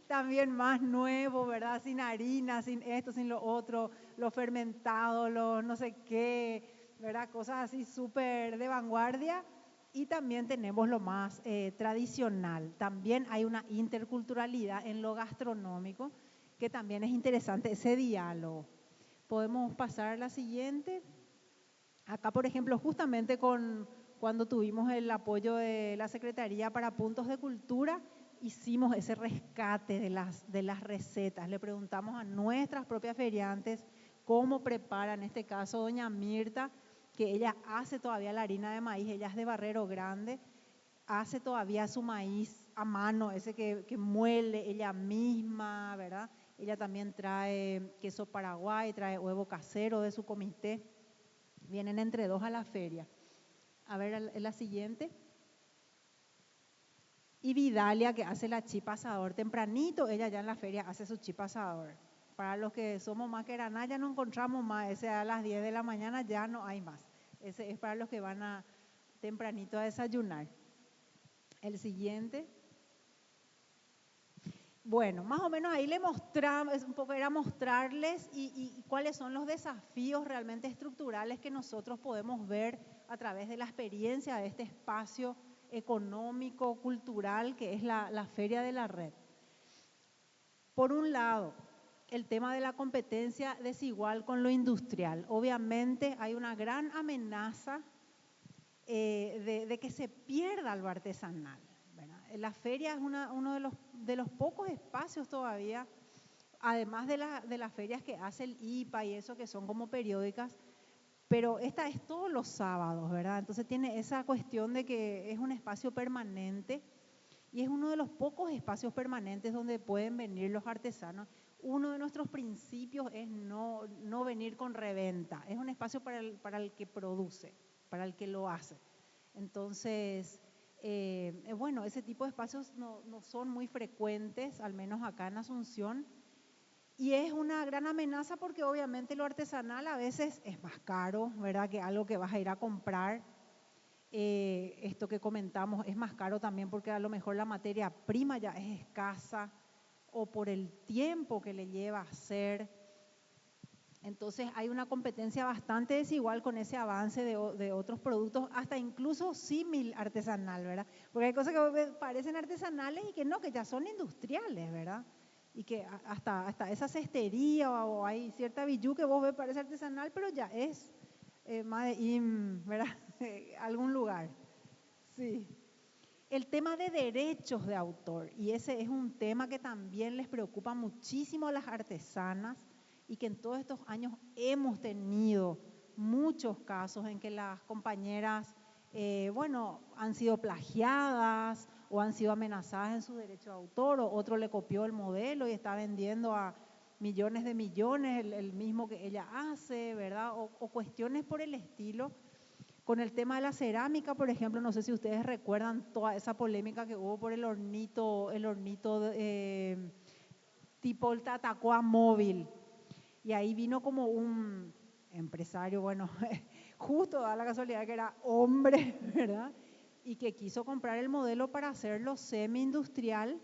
También más nuevo, ¿verdad? Sin harina, sin esto, sin lo otro, lo fermentado, lo no sé qué, ¿verdad? Cosas así súper de vanguardia. Y también tenemos lo más tradicional. También hay una interculturalidad en lo gastronómico, que también es interesante ese diálogo. Podemos pasar a la siguiente. Acá, por ejemplo, justamente cuando tuvimos el apoyo de la Secretaría para Puntos de Cultura, hicimos ese rescate de las recetas. Le preguntamos a nuestras propias feriantes cómo preparan, en este caso doña Mirta, que ella hace todavía la harina de maíz, ella es de Barrero Grande, hace todavía su maíz a mano, ese que muele ella misma, ¿verdad? Ella también trae queso paraguay, trae huevo casero de su comité. Vienen entre dos a la feria. A ver, la siguiente. Y Vidalia, que hace la chipa asador tempranito, ella ya en la feria hace su chipa asador. Para los que somos más queraná, ya no encontramos más, ese a las 10 de la mañana ya no hay más. Ese es para los que van a tempranito a desayunar. El siguiente. Bueno, más o menos ahí le mostramos, un poco era mostrarles y cuáles son los desafíos realmente estructurales que nosotros podemos ver a través de la experiencia de este espacio económico, cultural, que es la Feria de la Red. Por un lado, el tema de la competencia desigual con lo industrial. Obviamente hay una gran amenaza de que se pierda lo artesanal. La feria es uno de los pocos espacios todavía, además de las ferias que hace el IPA y eso que son como periódicas, pero esta es todos los sábados, ¿verdad? Entonces tiene esa cuestión de que es un espacio permanente y es uno de los pocos espacios permanentes donde pueden venir los artesanos. Uno de nuestros principios es no venir con reventa, es un espacio para el que produce, para el que lo hace. Entonces, bueno, ese tipo de espacios no son muy frecuentes, al menos acá en Asunción, y es una gran amenaza porque obviamente lo artesanal a veces es más caro, ¿verdad? Que algo que vas a ir a comprar. Esto que comentamos es más caro también porque a lo mejor la materia prima ya es escasa o por el tiempo que le lleva a hacer. Entonces hay una competencia bastante desigual con ese avance de otros productos, hasta incluso símil artesanal, ¿verdad? Porque hay cosas que parecen artesanales y que no, que ya son industriales, ¿verdad? Y que hasta esa cestería o hay cierta bijú que vos ves parece artesanal, pero ya es más de ¿verdad? Algún lugar. Sí. El tema de derechos de autor, y ese es un tema que también les preocupa muchísimo a las artesanas y que en todos estos años hemos tenido muchos casos en que las compañeras, bueno, han sido plagiadas o han sido amenazadas en su derecho de autor, o otro le copió el modelo y está vendiendo a millones de millones el mismo que ella hace, ¿verdad? O cuestiones por el estilo. Con el tema de la cerámica, por ejemplo, no sé si ustedes recuerdan toda esa polémica que hubo por el hornito tipo el Tatacoa móvil. Y ahí vino como un empresario, bueno, justo da la casualidad que era hombre, ¿verdad? Y que quiso comprar el modelo para hacerlo semi-industrial,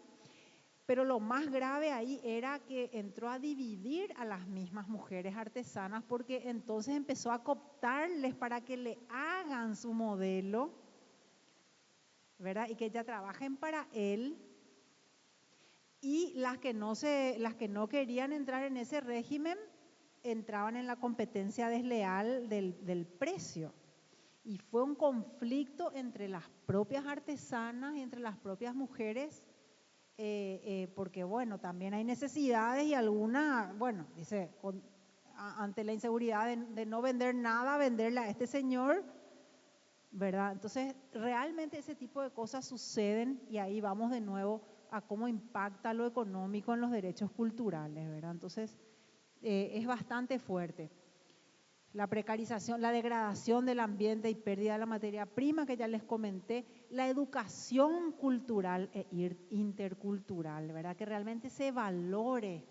pero lo más grave ahí era que entró a dividir a las mismas mujeres artesanas porque entonces empezó a cooptarles para que le hagan su modelo, ¿verdad? Y que ya trabajen para él. Y las que no querían entrar en ese régimen entraban en la competencia desleal del precio. Y fue un conflicto entre las propias artesanas y entre las propias mujeres, porque bueno, también hay necesidades y algunas, bueno, dice, ante la inseguridad de no vender nada, venderle a este señor, ¿verdad? Entonces, realmente ese tipo de cosas suceden y ahí vamos de nuevo a cómo impacta lo económico en los derechos culturales, ¿verdad? Entonces, es bastante fuerte. La precarización, la degradación del ambiente y pérdida de la materia prima que ya les comenté, la educación cultural e intercultural, ¿verdad? Que realmente se valore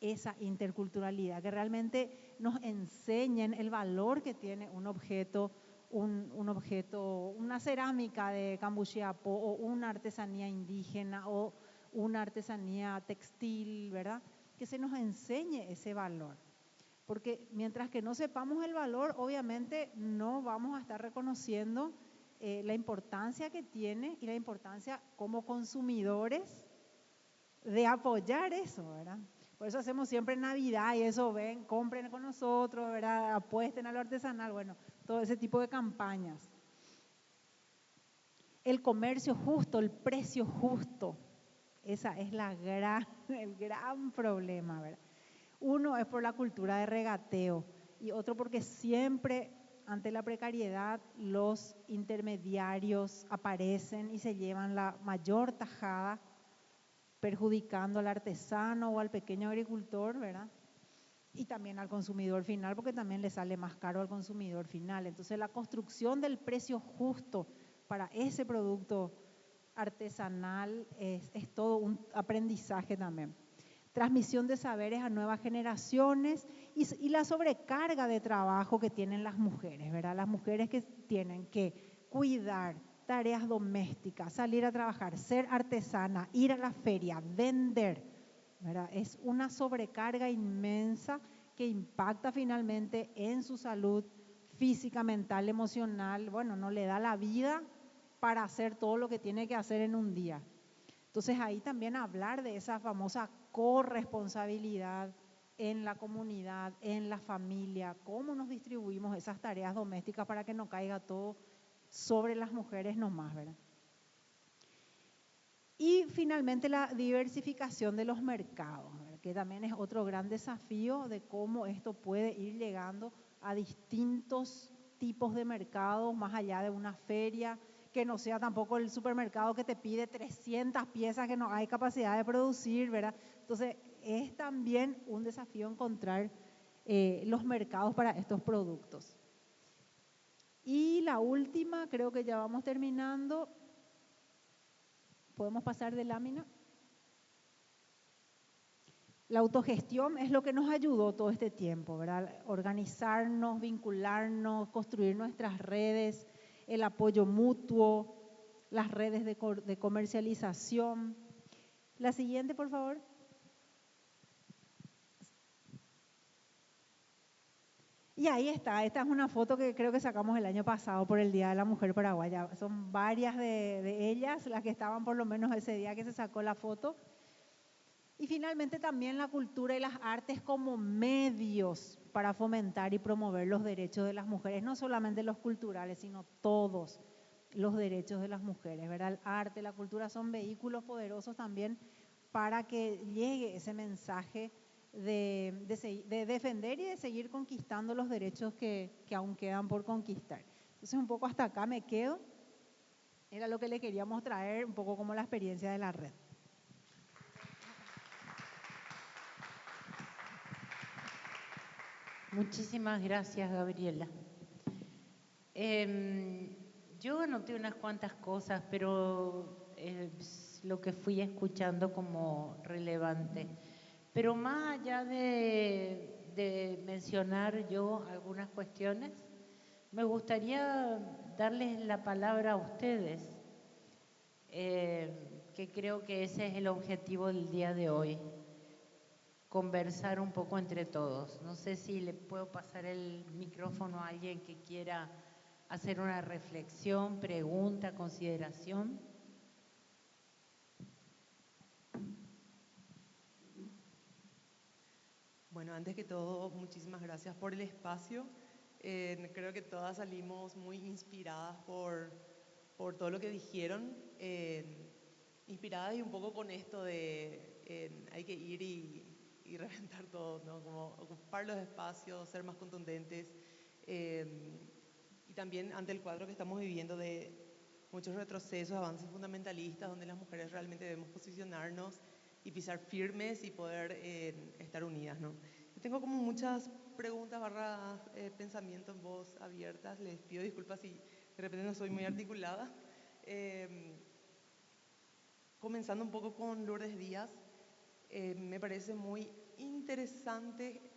esa interculturalidad, que realmente nos enseñen el valor que tiene un objeto, un objeto, una cerámica de Cambuchiapo o una artesanía indígena o una artesanía textil, ¿verdad? Que se nos enseñe ese valor. Porque mientras que no sepamos el valor, obviamente no vamos a estar reconociendo la importancia que tiene y la importancia como consumidores de apoyar eso, ¿verdad? Por eso hacemos siempre Navidad y eso, ven, compren con nosotros, ¿verdad? Apuesten a lo artesanal, bueno, todo ese tipo de campañas. El comercio justo, el precio justo, esa es el gran problema, ¿verdad? Uno es por la cultura de regateo y otro porque siempre ante la precariedad los intermediarios aparecen y se llevan la mayor tajada, perjudicando al artesano o al pequeño agricultor, ¿verdad? Y también al consumidor final, porque también le sale más caro al consumidor final. Entonces la construcción del precio justo para ese producto artesanal es todo un aprendizaje también. Transmisión de saberes a nuevas generaciones y la sobrecarga de trabajo que tienen las mujeres, ¿verdad? Las mujeres que tienen que cuidar, tareas domésticas, salir a trabajar, ser artesana, ir a la feria, vender, ¿verdad? Es una sobrecarga inmensa que impacta finalmente en su salud física, mental, emocional. Bueno, no le da la vida para hacer todo lo que tiene que hacer en un día. Entonces ahí también hablar de esa famosa corresponsabilidad en la comunidad, en la familia, cómo nos distribuimos esas tareas domésticas para que no caiga todo sobre las mujeres nomás, ¿verdad? Y finalmente la diversificación de los mercados, ¿verdad? Que también es otro gran desafío de cómo esto puede ir llegando a distintos tipos de mercados, más allá de una feria, que no sea tampoco el supermercado que te pide 300 piezas que no hay capacidad de producir, ¿verdad? Entonces, es también un desafío encontrar los mercados para estos productos. Y la última, creo que ya vamos terminando. ¿Podemos pasar de lámina? La autogestión es lo que nos ayudó todo este tiempo, ¿verdad? Organizarnos, vincularnos, construir nuestras redes, el apoyo mutuo, las redes de comercialización. La siguiente, por favor. Y ahí está, esta es una foto que creo que sacamos el año pasado por el Día de la Mujer Paraguaya. Son varias de ellas las que estaban por lo menos ese día que se sacó la foto. Y finalmente también la cultura y las artes como medios para fomentar y promover los derechos de las mujeres, no solamente los culturales, sino todos los derechos de las mujeres, ¿verdad? El arte, la cultura son vehículos poderosos también para que llegue ese mensaje de defender y de seguir conquistando los derechos que aún quedan por conquistar. Entonces un poco hasta acá me quedo, era lo que le queríamos traer, un poco como la experiencia de la red. Muchísimas gracias, Gabriela. Yo anoté unas cuantas cosas, pero lo que fui escuchando como relevante. Pero más allá de mencionar yo algunas cuestiones, me gustaría darles la palabra a ustedes, que creo que ese es el objetivo del día de hoy. Conversar un poco entre todos. No sé si le puedo pasar el micrófono a alguien que quiera hacer una reflexión, pregunta, consideración. Bueno, antes que todo, muchísimas gracias por el espacio. Creo que todas salimos muy inspiradas por todo lo que dijeron, inspiradas y un poco con esto de hay que ir y reventar todo, ¿no? Como ocupar los espacios, ser más contundentes, y también ante el cuadro que estamos viviendo de muchos retrocesos, avances fundamentalistas, donde las mujeres realmente debemos posicionarnos y pisar firmes y poder estar unidas, ¿no? Yo tengo como muchas preguntas / pensamientos en voz abiertas. Les pido disculpas si de repente no soy muy articulada. Comenzando un poco con Lourdes Díaz, Me parece muy interesante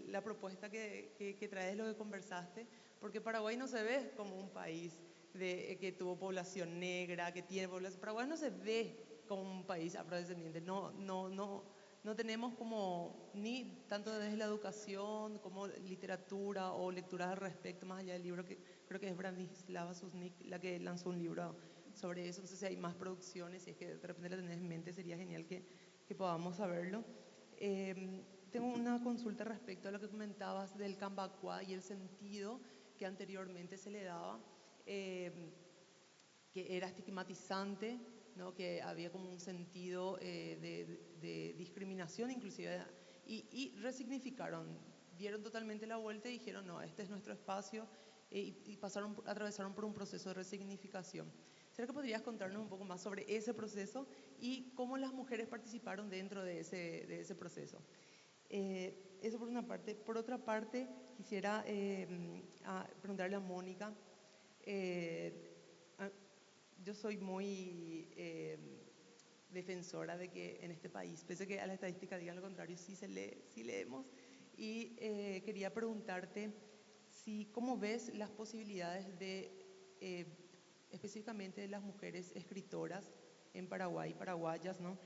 la propuesta que traes, lo que conversaste, porque Paraguay no se ve como un país que tuvo población negra, que tiene población. Paraguay no se ve como un país afrodescendiente. No tenemos como, ni tanto desde la educación como literatura o lecturas al respecto, más allá del libro que creo que es Branislava Susnik la que lanzó un libro sobre eso. No sé si hay más producciones, si es que de repente la tenés en mente, sería genial que podamos saberlo. Tengo una consulta respecto a lo que comentabas del Cambacuá y el sentido que anteriormente se le daba, que era estigmatizante, ¿no? Que había como un sentido de discriminación inclusive, y resignificaron, dieron totalmente la vuelta y dijeron, no, este es nuestro espacio, y atravesaron por un proceso de resignificación. ¿Será que podrías contarnos un poco más sobre ese proceso y cómo las mujeres participaron dentro de ese proceso? Eso por una parte. Por otra parte, quisiera preguntarle a Mónica. Yo soy muy defensora de que en este país, pese a que a la estadística digan lo contrario, sí se lee, sí leemos. Y quería preguntarte cómo ves las posibilidades específicamente de las mujeres escritoras en Paraguay, paraguayas, ¿no?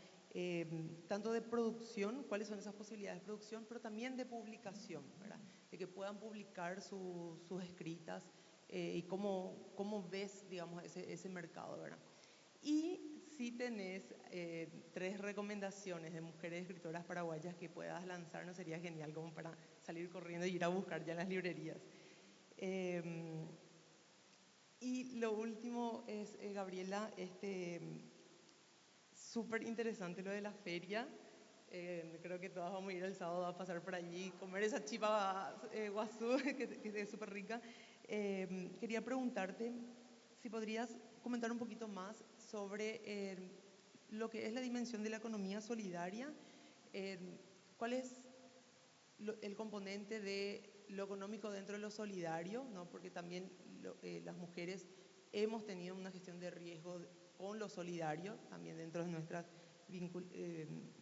Tanto de producción, cuáles son esas posibilidades de producción, pero también de publicación, ¿verdad? De que puedan publicar sus escritas, y cómo ves, digamos, ese mercado, ¿verdad? Y si tenés 3 recomendaciones de mujeres escritoras paraguayas que puedas lanzarnos, sería genial como para salir corriendo y ir a buscar ya en las librerías. Y lo último es, Gabriela, súper interesante lo de la feria. Creo que todas vamos a ir el sábado a pasar por allí, comer esa chipa guazú, que es súper rica. Quería preguntarte si podrías comentar un poquito más sobre lo que es la dimensión de la economía solidaria. ¿Cuál es el componente de lo económico dentro de lo solidario, ¿no? Porque también las mujeres hemos tenido una gestión de riesgo con lo solidario, también dentro de,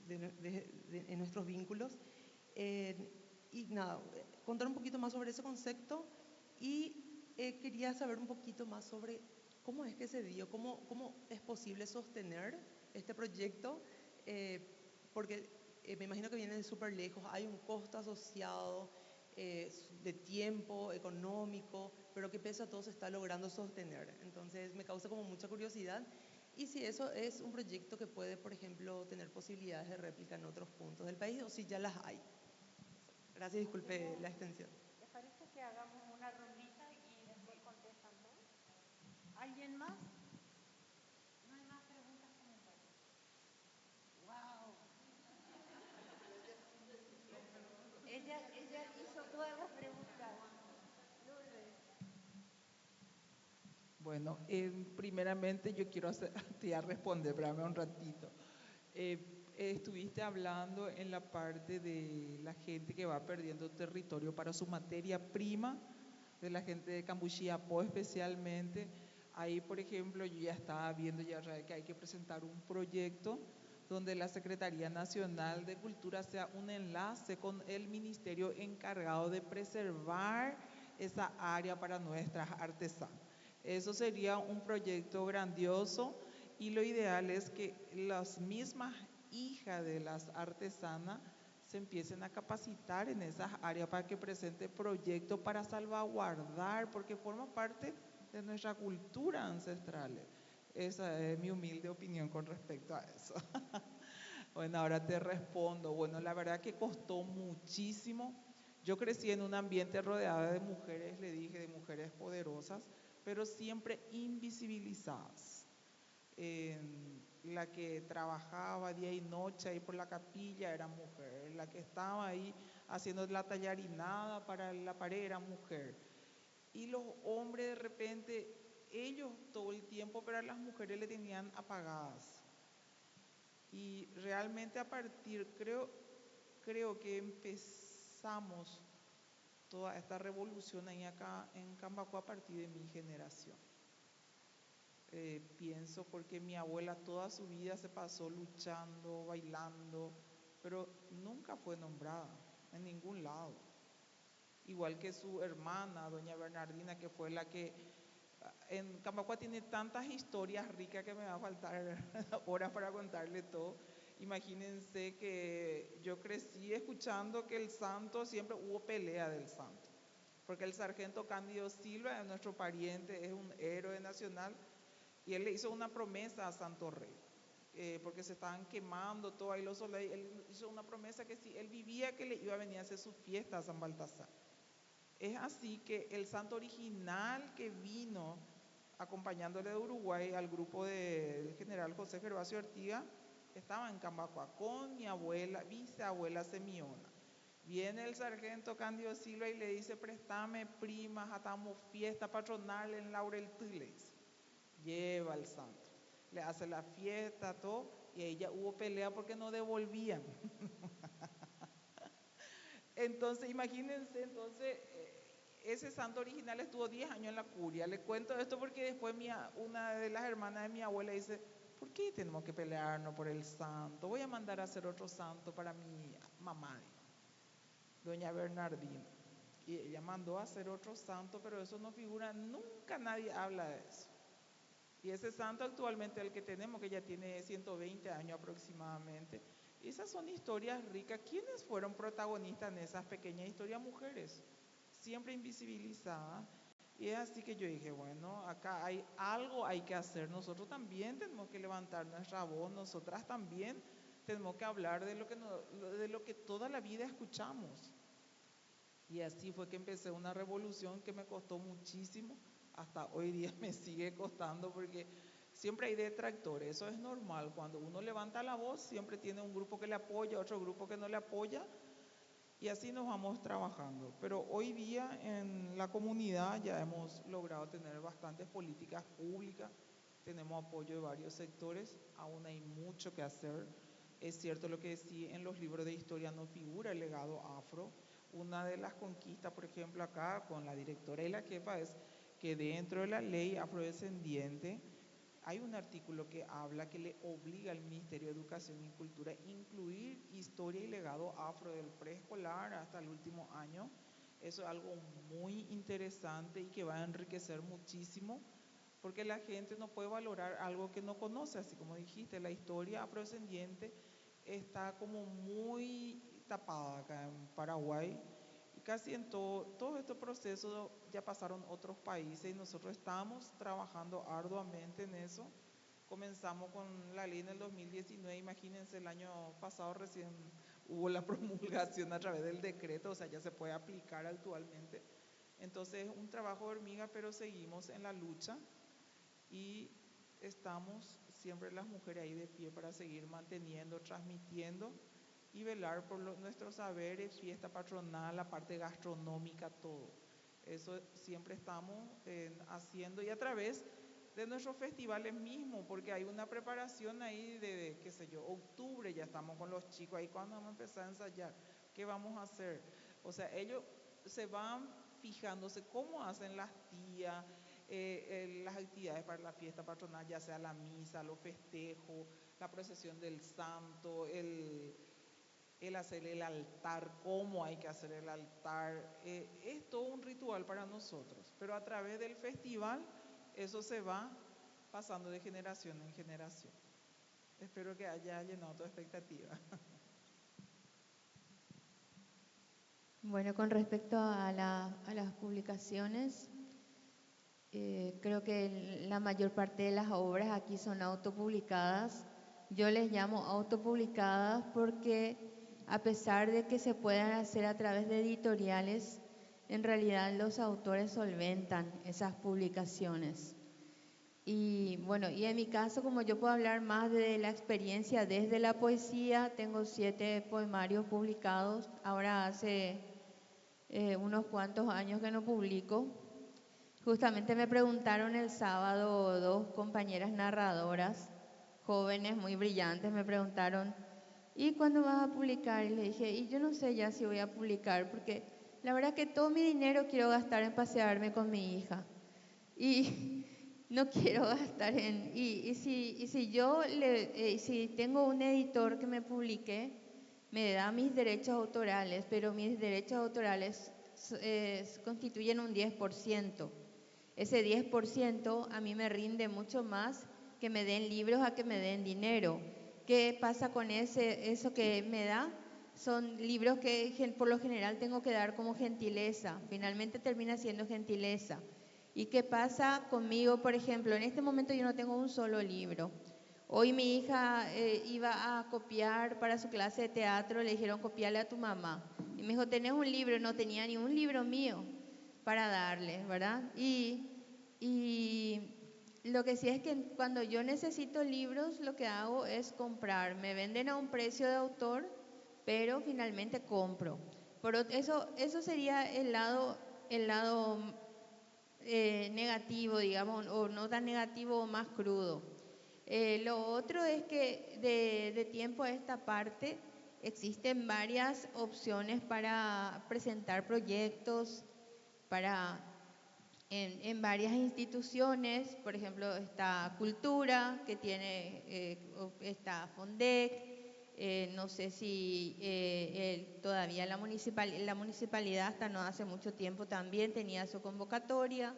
de nuestros vínculos. Y nada, contar un poquito más sobre ese concepto y quería saber un poquito más sobre cómo es que se dio, cómo es posible sostener este proyecto, porque me imagino que viene de súper lejos, hay un costo asociado de tiempo, económico, pero que pese a todo se está logrando sostener. Entonces me causa como mucha curiosidad y si eso es un proyecto que puede, por ejemplo, tener posibilidades de réplica en otros puntos del país o si ya las hay. Gracias, disculpe la extensión. ¿Les parece que hagamos una rondita y después contestan todos? ¿Alguien más? No hay más preguntas, comentarios. ¡Wow! Ella hizo todas las preguntas. Lourdes. Bueno, primeramente yo quiero te voy a responder, espérame un ratito. Estuviste hablando en la parte de la gente que va perdiendo territorio para su materia prima, de la gente de Cambuchiapó especialmente. Ahí, por ejemplo, yo ya estaba viendo ya que hay que presentar un proyecto donde la Secretaría Nacional de Cultura sea un enlace con el ministerio encargado de preservar esa área para nuestras artesanas. Eso sería un proyecto grandioso y lo ideal es que las mismas hijas de las artesanas se empiecen a capacitar en esas áreas para que presente proyectos para salvaguardar, porque forma parte de nuestra cultura ancestral. Esa es mi humilde opinión con respecto a eso. Bueno, ahora te respondo. Bueno, la verdad que costó muchísimo. Yo crecí en un ambiente rodeado de mujeres, le dije, de mujeres poderosas, pero siempre invisibilizadas. La que trabajaba día y noche ahí por la capilla era mujer, la que estaba ahí haciendo la tallarinada para la pared era mujer. Y los hombres de repente, ellos todo el tiempo, pero a las mujeres le tenían apagadas. Y realmente a partir, creo que empezamos toda esta revolución ahí acá en Cambacuá a partir de mi generación. Pienso porque mi abuela toda su vida se pasó luchando, bailando, pero nunca fue nombrada en ningún lado. Igual que su hermana, doña Bernardina, que fue la que en Cambacua tiene tantas historias ricas que me va a faltar horas para contarle todo. Imagínense que yo crecí escuchando que el santo, siempre hubo pelea del santo, porque el sargento Cándido Silva es nuestro pariente, es un héroe nacional, y él le hizo una promesa a Santo Rey, porque se estaban quemando todo ahí los soldados. Él hizo una promesa que si él vivía, que le iba a venir a hacer su fiesta a San Baltasar. Es así que el santo original que vino acompañándole de Uruguay al grupo del general José Gervasio Artigas estaba en Cambacua con mi abuela, bisabuela Semiona. Viene el sargento Cándido Silva y le dice: préstame primas, atamos fiesta patronal en Laurel Tiles. Lleva al santo, le hace la fiesta, todo, y ahí ya hubo pelea porque no devolvían. Entonces, imagínense, ese santo original estuvo 10 años en la curia. Le cuento esto porque después una de las hermanas de mi abuela dice: ¿por qué tenemos que pelearnos por el santo? Voy a mandar a hacer otro santo para mi mamá, doña Bernardina. Y ella mandó a hacer otro santo, pero eso no figura, nunca nadie habla de eso. Y ese santo actualmente el que tenemos, que ya tiene 120 años aproximadamente, esas son historias ricas. ¿Quiénes fueron protagonistas en esas pequeñas historias? Mujeres, siempre invisibilizadas. Y es así que yo dije, bueno, acá hay algo hay que hacer. Nosotros también tenemos que levantar nuestra voz, nosotras también tenemos que hablar de lo que toda la vida escuchamos. Y así fue que empecé una revolución que me costó muchísimo. Hasta hoy día me sigue costando porque siempre hay detractores. Eso es normal. Cuando uno levanta la voz, siempre tiene un grupo que le apoya, otro grupo que no le apoya. Y así nos vamos trabajando. Pero hoy día en la comunidad ya hemos logrado tener bastantes políticas públicas. Tenemos apoyo de varios sectores. Aún hay mucho que hacer. Es cierto lo que decía, en los libros de historia no figura el legado afro. Una de las conquistas, por ejemplo, acá con la directora y la jefa, es que dentro de la ley afrodescendiente hay un artículo que habla, que le obliga al Ministerio de Educación y Cultura a incluir historia y legado afro del preescolar hasta el último año. Eso es algo muy interesante y que va a enriquecer muchísimo, porque la gente no puede valorar algo que no conoce. Así como dijiste, la historia afrodescendiente está como muy tapada acá en Paraguay, y casi en todo este proceso ya pasaron otros países y nosotros estamos trabajando arduamente en eso. Comenzamos con la ley en el 2019, imagínense, el año pasado recién hubo la promulgación a través del decreto, o sea, ya se puede aplicar actualmente. Entonces es un trabajo de hormiga, pero seguimos en la lucha y estamos siempre las mujeres ahí de pie para seguir manteniendo, transmitiendo y velar por nuestros saberes, fiesta patronal, la parte gastronómica, todo. Eso siempre estamos haciendo, y a través de nuestros festivales mismos, porque hay una preparación ahí de, qué sé yo, octubre ya estamos con los chicos ahí, cuando vamos a empezar a ensayar, qué vamos a hacer. O sea, ellos se van fijándose cómo hacen las tías, las actividades para la fiesta patronal, ya sea la misa, los festejos, la procesión del santo, el hacer el altar, cómo hay que hacer el altar. Es todo un ritual para nosotros, pero a través del festival eso se va pasando de generación en generación. Espero que haya llenado tu expectativa. Bueno, con respecto a las publicaciones, creo que la mayor parte de las obras aquí son autopublicadas. Yo les llamo autopublicadas porque a pesar de que se puedan hacer a través de editoriales, en realidad los autores solventan esas publicaciones. Y bueno, y en mi caso, como yo puedo hablar más de la experiencia desde la poesía, tengo 7 poemarios publicados. Ahora hace unos cuantos años que no publico. Justamente me preguntaron el sábado 2 compañeras narradoras, jóvenes muy brillantes, me preguntaron: ¿y cuándo vas a publicar? Y le dije: y yo no sé ya si voy a publicar, porque la verdad que todo mi dinero quiero gastar en pasearme con mi hija. Y no quiero gastar si tengo un editor que me publique, me da mis derechos autorales, pero mis derechos autorales constituyen un 10%. Ese 10% a mí me rinde mucho más que me den libros a que me den dinero. ¿Qué pasa con eso que me da? Son libros que por lo general tengo que dar como gentileza. Finalmente termina siendo gentileza. ¿Y qué pasa conmigo, por ejemplo? En este momento yo no tengo un solo libro. Hoy mi hija iba a copiar para su clase de teatro, le dijeron copiarle a tu mamá. Y me dijo, ¿tenés un libro? No tenía ni un libro mío para darle, ¿verdad? Y lo que sí es que cuando yo necesito libros, lo que hago es comprar. Me venden a un precio de autor, pero finalmente compro. Eso sería el lado negativo, digamos, o no tan negativo o más crudo. Lo otro es que de tiempo a esta parte existen varias opciones para presentar proyectos, en varias instituciones. Por ejemplo, está Cultura, que tiene, está Fondec, no sé si todavía la municipalidad hasta no hace mucho tiempo también tenía su convocatoria.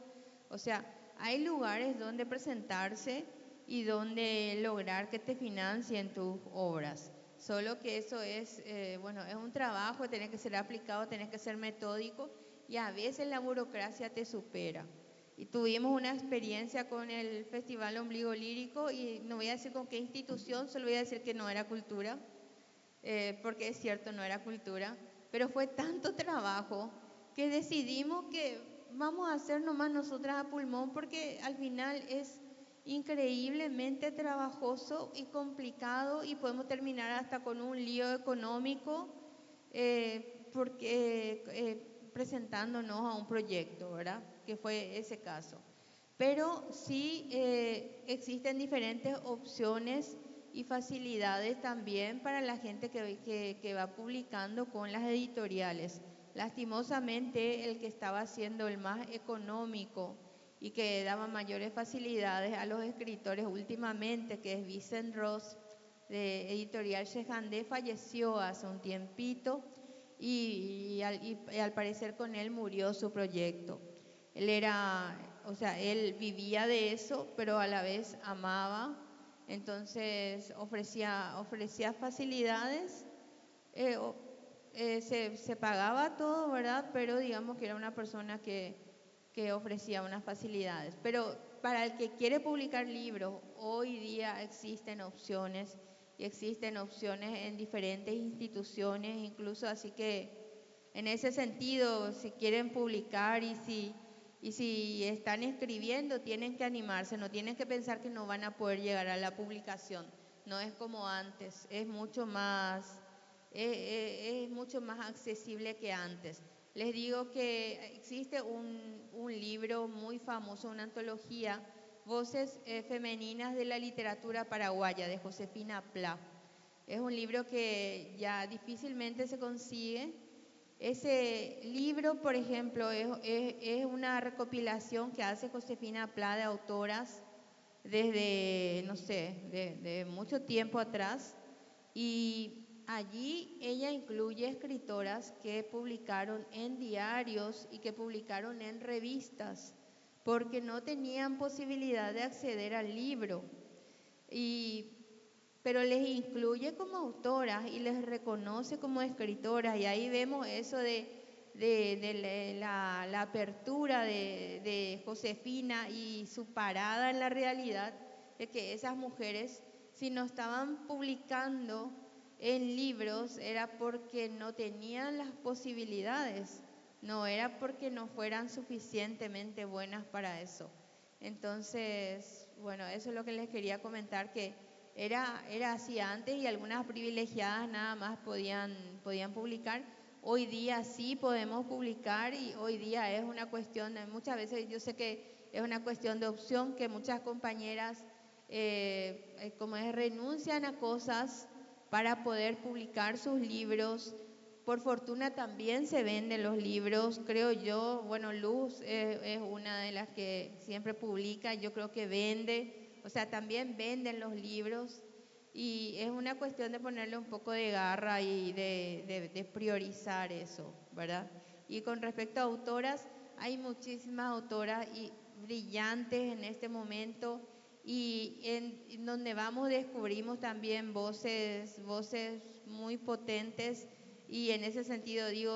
O sea, hay lugares donde presentarse y donde lograr que te financien tus obras. Solo que eso es, bueno, es un trabajo, tiene que ser aplicado, tiene que ser metódico y a veces la burocracia te supera. Y tuvimos una experiencia con el Festival Ombligo Lírico y no voy a decir con qué institución, solo voy a decir que no era Cultura, porque es cierto, no era Cultura, pero fue tanto trabajo que decidimos que vamos a hacer nomás nosotras a pulmón porque al final es increíblemente trabajoso y complicado y podemos terminar hasta con un lío económico presentándonos a un proyecto, ¿verdad? Que fue ese caso. Pero sí existen diferentes opciones y facilidades también para la gente que va publicando con las editoriales. Lastimosamente, el que estaba siendo el más económico y que daba mayores facilidades a los escritores últimamente, que es Vicent Ross, de Editorial Shejandé, falleció hace un tiempito y al parecer con él murió su proyecto. Él vivía de eso, pero a la vez amaba, entonces ofrecía facilidades, se pagaba todo, ¿verdad? Pero digamos que era una persona que ofrecía unas facilidades. Pero para el que quiere publicar libros, hoy día existen opciones y existen opciones en diferentes instituciones, incluso, así que en ese sentido, si quieren publicar y si están escribiendo, tienen que animarse, no tienen que pensar que no van a poder llegar a la publicación. No es como antes, es mucho más accesible que antes. Les digo que existe un libro muy famoso, una antología, Voces Femeninas de la Literatura Paraguaya, de Josefina Pla. Es un libro que ya difícilmente se consigue. Ese libro, por ejemplo, es una recopilación que hace Josefina Pla de autoras desde, no sé, de mucho tiempo atrás. Y allí ella incluye escritoras que publicaron en diarios y que publicaron en revistas, porque no tenían posibilidad de acceder al libro. Pero les incluye como autoras y les reconoce como escritoras. Y ahí vemos eso de la apertura de Josefina y su parada en la realidad de que esas mujeres, si no estaban publicando en libros, era porque no tenían las posibilidades, no era porque no fueran suficientemente buenas para eso. Entonces, bueno, eso es lo que les quería comentar, que era así antes y algunas privilegiadas nada más podían publicar. Hoy día sí podemos publicar y hoy día es una cuestión, muchas veces yo sé que es una cuestión de opción, que muchas compañeras renuncian a cosas para poder publicar sus libros. Por fortuna también se venden los libros, creo yo. Bueno, Luz es una de las que siempre publica, yo creo que vende, o sea, también venden los libros. Y es una cuestión de ponerle un poco de garra y de priorizar eso, ¿verdad? Y con respecto a autoras, hay muchísimas autoras y brillantes en este momento y en donde vamos descubrimos también voces muy potentes y en ese sentido digo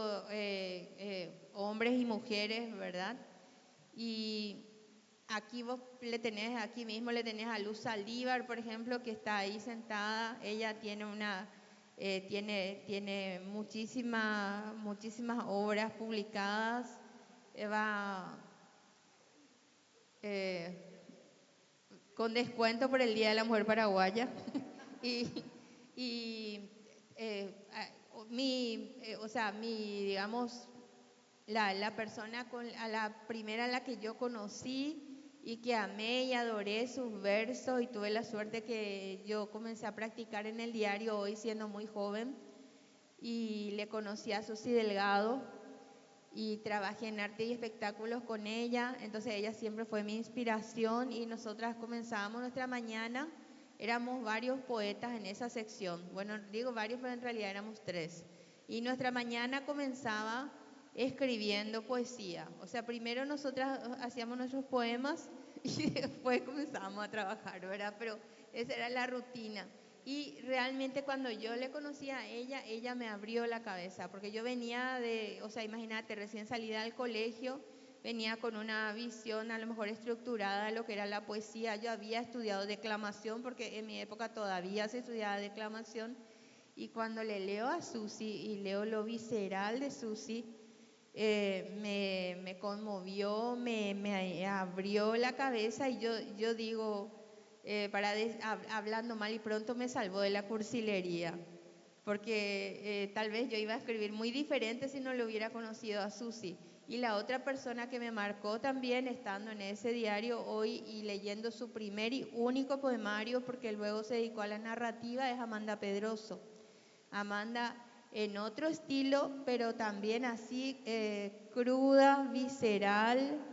hombres y mujeres, ¿verdad? Y aquí vos le tenés, aquí mismo le tenés a Luz Saldívar, por ejemplo, que está ahí sentada. Ella tiene tiene muchísimas obras publicadas. Va con descuento por el Día de la Mujer Paraguaya. y y o sea, digamos, la persona a la primera a la que yo conocí y que amé y adoré sus versos y tuve la suerte que yo comencé a practicar en el diario hoy siendo muy joven y le conocí a Susi Delgado y trabajé en arte y espectáculos con ella, entonces ella siempre fue mi inspiración y nosotras comenzábamos nuestra mañana, éramos varios poetas en esa sección, bueno, digo varios, pero en realidad éramos 3, y nuestra mañana comenzaba escribiendo poesía, o sea, primero nosotras hacíamos nuestros poemas y después comenzábamos a trabajar, ¿verdad? Pero esa era la rutina. Y realmente cuando yo le conocí a ella me abrió la cabeza, porque yo venía o sea, imagínate, recién salida del colegio, venía con una visión a lo mejor estructurada de lo que era la poesía. Yo había estudiado declamación, porque en mi época todavía se estudiaba declamación, y cuando le leo a Susi y leo lo visceral de Susi, me conmovió, me abrió la cabeza y yo digo, hablando mal y pronto me salvó de la cursilería, porque tal vez yo iba a escribir muy diferente si no le hubiera conocido a Susi. Y la otra persona que me marcó también estando en ese diario hoy y leyendo su primer y único poemario, porque luego se dedicó a la narrativa, es Amanda Pedroso. Amanda en otro estilo, pero también así cruda, visceral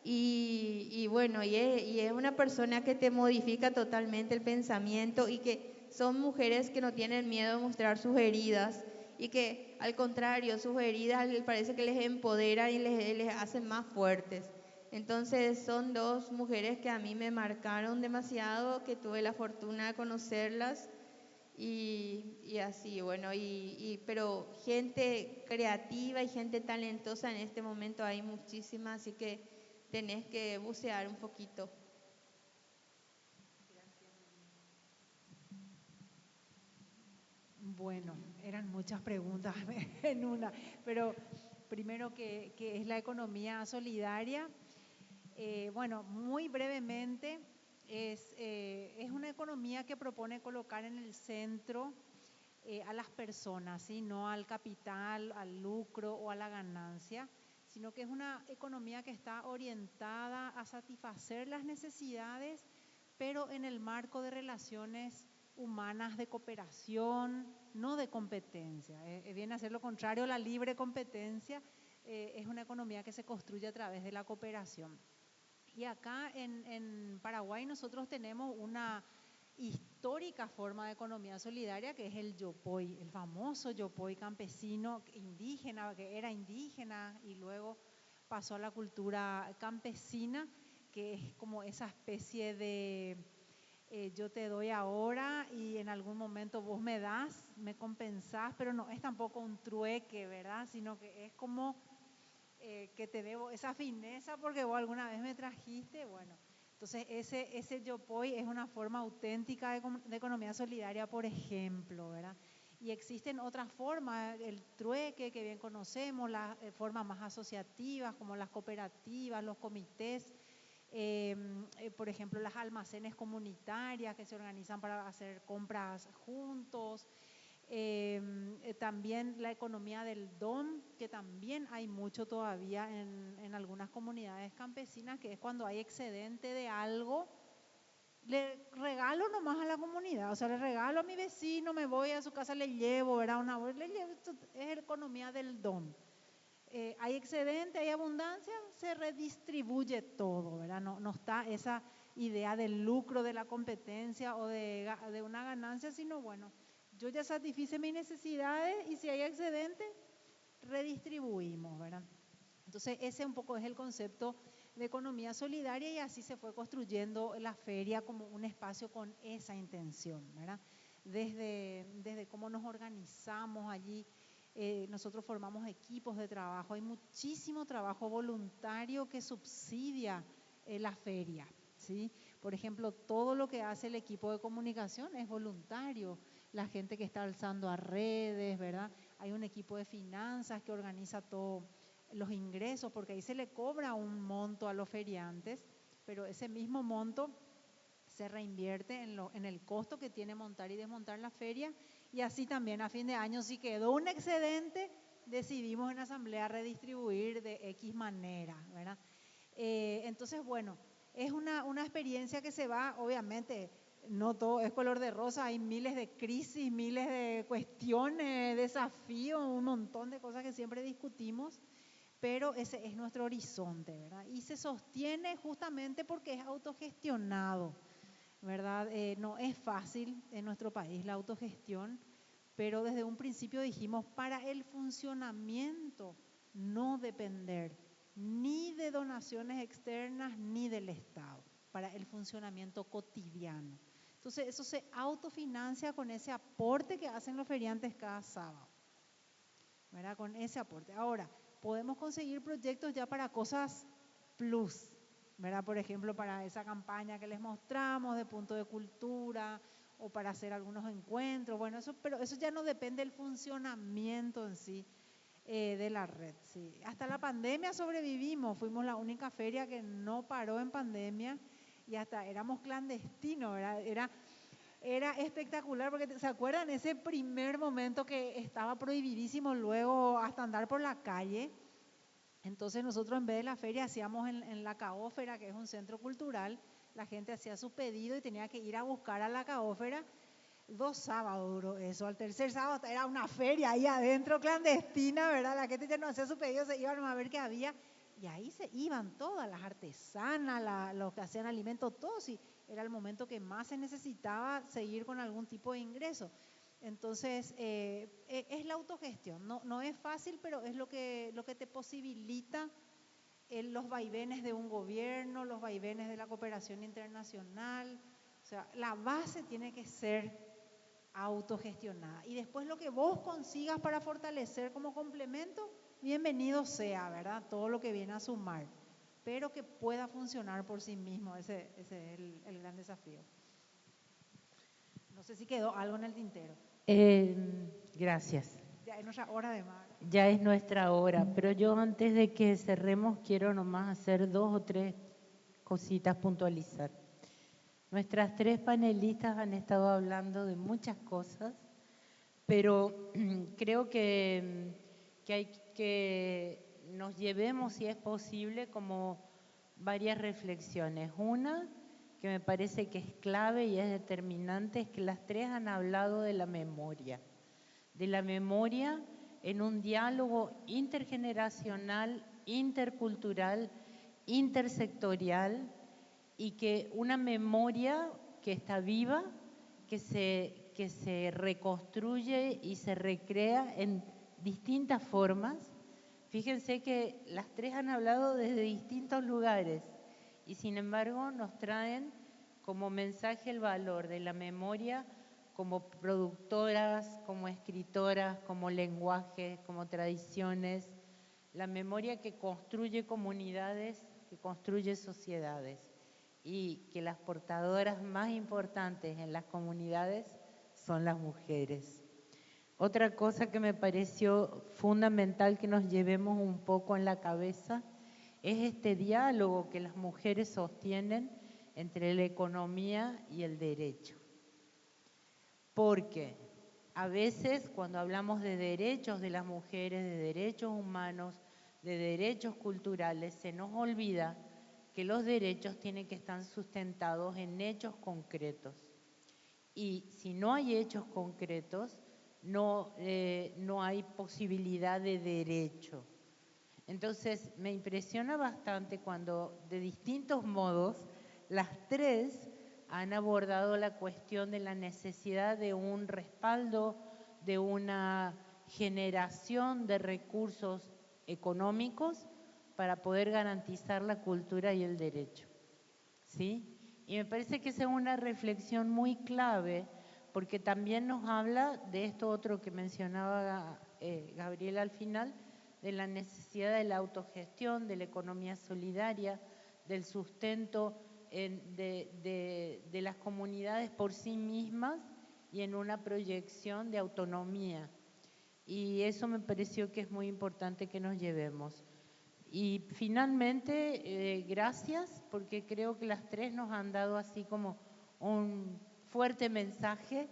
y bueno, y es una persona que te modifica totalmente el pensamiento y que son mujeres que no tienen miedo de mostrar sus heridas y que al contrario, sus heridas les parece que les empoderan y les hacen más fuertes. Entonces son 2 mujeres que a mí me marcaron demasiado, que tuve la fortuna de conocerlas. Y así, bueno, pero gente creativa y gente talentosa en este momento hay muchísima, así que tenés que bucear un poquito. Bueno, eran muchas preguntas en una, pero primero, ¿qué es la economía solidaria? Bueno, muy brevemente, es una economía que propone colocar en el centro a las personas, ¿sí? No al capital, al lucro o a la ganancia, sino que es una economía que está orientada a satisfacer las necesidades, pero en el marco de relaciones humanas de cooperación, no de competencia. Viene a ser lo contrario, la libre competencia es una economía que se construye a través de la cooperación. Y acá en Paraguay nosotros tenemos una histórica forma de economía solidaria que es el yopoy, el famoso yopoy campesino indígena, que era indígena y luego pasó a la cultura campesina, que es como esa especie de yo te doy ahora y en algún momento vos me das, me compensás, pero no es tampoco un trueque, ¿verdad? Sino que es como que te debo esa fineza porque vos alguna vez me trajiste, bueno. Entonces ese yopoy es una forma auténtica de economía solidaria, por ejemplo, ¿verdad? Y existen otras formas, el trueque que bien conocemos, las formas más asociativas como las cooperativas, los comités, por ejemplo las almacenes comunitarias que se organizan para hacer compras juntos. También la economía del don, que también hay mucho todavía en algunas comunidades campesinas, que es cuando hay excedente de algo, le regalo nomás a la comunidad, o sea, le regalo a mi vecino, me voy a su casa, le llevo, ¿verdad? Le llevo, es economía del don. hay excedente, hay abundancia, se redistribuye todo, ¿verdad? No está esa idea del lucro, de la competencia o de una ganancia, sino bueno, yo ya satisfice mis necesidades y si hay excedente, redistribuimos, ¿verdad? Entonces ese un poco es el concepto de economía solidaria y así se fue construyendo la feria como un espacio con esa intención, ¿verdad? Desde cómo nos organizamos allí, nosotros formamos equipos de trabajo, hay muchísimo trabajo voluntario que subsidia la feria, ¿sí? Por ejemplo, todo lo que hace el equipo de comunicación es voluntario, la gente que está alzando a redes, ¿verdad? Hay un equipo de finanzas que organiza todo los ingresos, porque ahí se le cobra un monto a los feriantes, pero ese mismo monto se reinvierte en el costo que tiene montar y desmontar la feria, y así también a fin de año, si quedó un excedente, decidimos en asamblea redistribuir de X manera, ¿verdad? Entonces, bueno, es una experiencia que se va, obviamente, no todo es color de rosa, hay miles de crisis, miles de cuestiones, desafíos, un montón de cosas que siempre discutimos, pero ese es nuestro horizonte, ¿verdad? Y se sostiene justamente porque es autogestionado, ¿verdad? No es fácil en nuestro país la autogestión, pero desde un principio dijimos, para el funcionamiento no depender ni de donaciones externas ni del Estado, para el funcionamiento cotidiano. Entonces eso se autofinancia con ese aporte que hacen los feriantes cada sábado, ¿verdad? Con ese aporte. Ahora, podemos conseguir proyectos ya para cosas plus, ¿verdad? Por ejemplo, para esa campaña que les mostramos de punto de cultura o para hacer algunos encuentros, bueno, pero eso ya no depende del funcionamiento en sí de la red, sí. Hasta la pandemia sobrevivimos, fuimos la única feria que no paró en pandemia y hasta éramos clandestinos, ¿verdad? Era espectacular porque, ¿se acuerdan ese primer momento que estaba prohibidísimo luego hasta andar por la calle? Entonces nosotros en vez de la feria hacíamos en la Caófera, que es un centro cultural, la gente hacía su pedido y tenía que ir a buscar a la Caófera. 2 sábados duró eso, al tercer sábado era una feria ahí adentro clandestina, ¿verdad? La gente ya no hacía su pedido, se iban a ver qué había y ahí se iban todas las artesanas, los que hacían alimentos, todos, y era el momento que más se necesitaba seguir con algún tipo de ingreso. Entonces, es la autogestión, no es fácil, pero es lo que te posibilita los vaivenes de un gobierno, los vaivenes de la cooperación internacional. O sea, la base tiene que ser autogestionada. Y después lo que vos consigas para fortalecer como complemento, bienvenido sea, ¿verdad? Todo lo que viene a sumar, pero que pueda funcionar por sí mismo, ese es el gran desafío. No sé si quedó algo en el tintero. Gracias. Ya es nuestra hora de mar. Ya es nuestra hora, pero yo antes de que cerremos quiero nomás hacer 2 o 3 cositas, puntualizar. Nuestras 3 panelistas han estado hablando de muchas cosas, pero creo que hay que nos llevemos, si es posible, como varias reflexiones. Una que me parece que es clave y es determinante es que las 3 han hablado de la memoria en un diálogo intergeneracional, intercultural, intersectorial, y que una memoria que está viva, que se reconstruye y se recrea en distintas formas. Fíjense que las 3 han hablado desde distintos lugares y sin embargo nos traen como mensaje el valor de la memoria como productoras, como escritoras, como lenguajes, como tradiciones, la memoria que construye comunidades, que construye sociedades, y que las portadoras más importantes en las comunidades son las mujeres. Otra cosa que me pareció fundamental que nos llevemos un poco en la cabeza es este diálogo que las mujeres sostienen entre la economía y el derecho. Porque a veces cuando hablamos de derechos de las mujeres, de derechos humanos, de derechos culturales, se nos olvida que los derechos tienen que estar sustentados en hechos concretos. Y si no hay hechos concretos, no hay posibilidad de derecho. Entonces, me impresiona bastante cuando de distintos modos las tres han abordado la cuestión de la necesidad de un respaldo, de una generación de recursos económicos para poder garantizar la cultura y el derecho. ¿Sí? Y me parece que esa es una reflexión muy clave, porque también nos habla de esto otro que mencionaba Gabriela al final, de la necesidad de la autogestión, de la economía solidaria, del sustento de las comunidades por sí mismas y en una proyección de autonomía. Y eso me pareció que es muy importante que nos llevemos. Y finalmente, gracias, porque creo que las tres nos han dado así como un fuerte mensaje.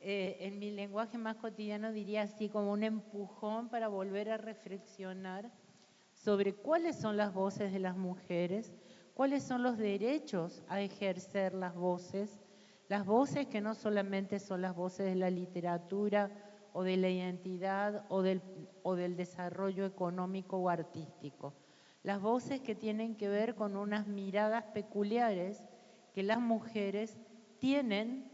En mi lenguaje más cotidiano diría así como un empujón para volver a reflexionar sobre cuáles son las voces de las mujeres, cuáles son los derechos a ejercer las voces que no solamente son las voces de la literatura o de la identidad o del desarrollo económico o artístico. Las voces que tienen que ver con unas miradas peculiares que las mujeres tienen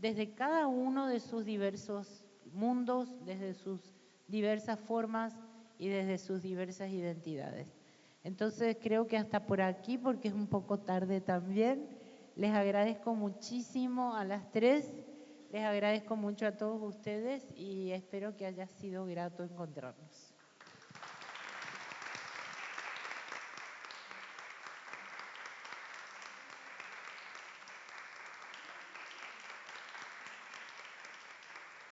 desde cada uno de sus diversos mundos, desde sus diversas formas y desde sus diversas identidades. Entonces creo que hasta por aquí, porque es un poco tarde también, les agradezco muchísimo a las tres, les agradezco mucho a todos ustedes y espero que haya sido grato encontrarnos.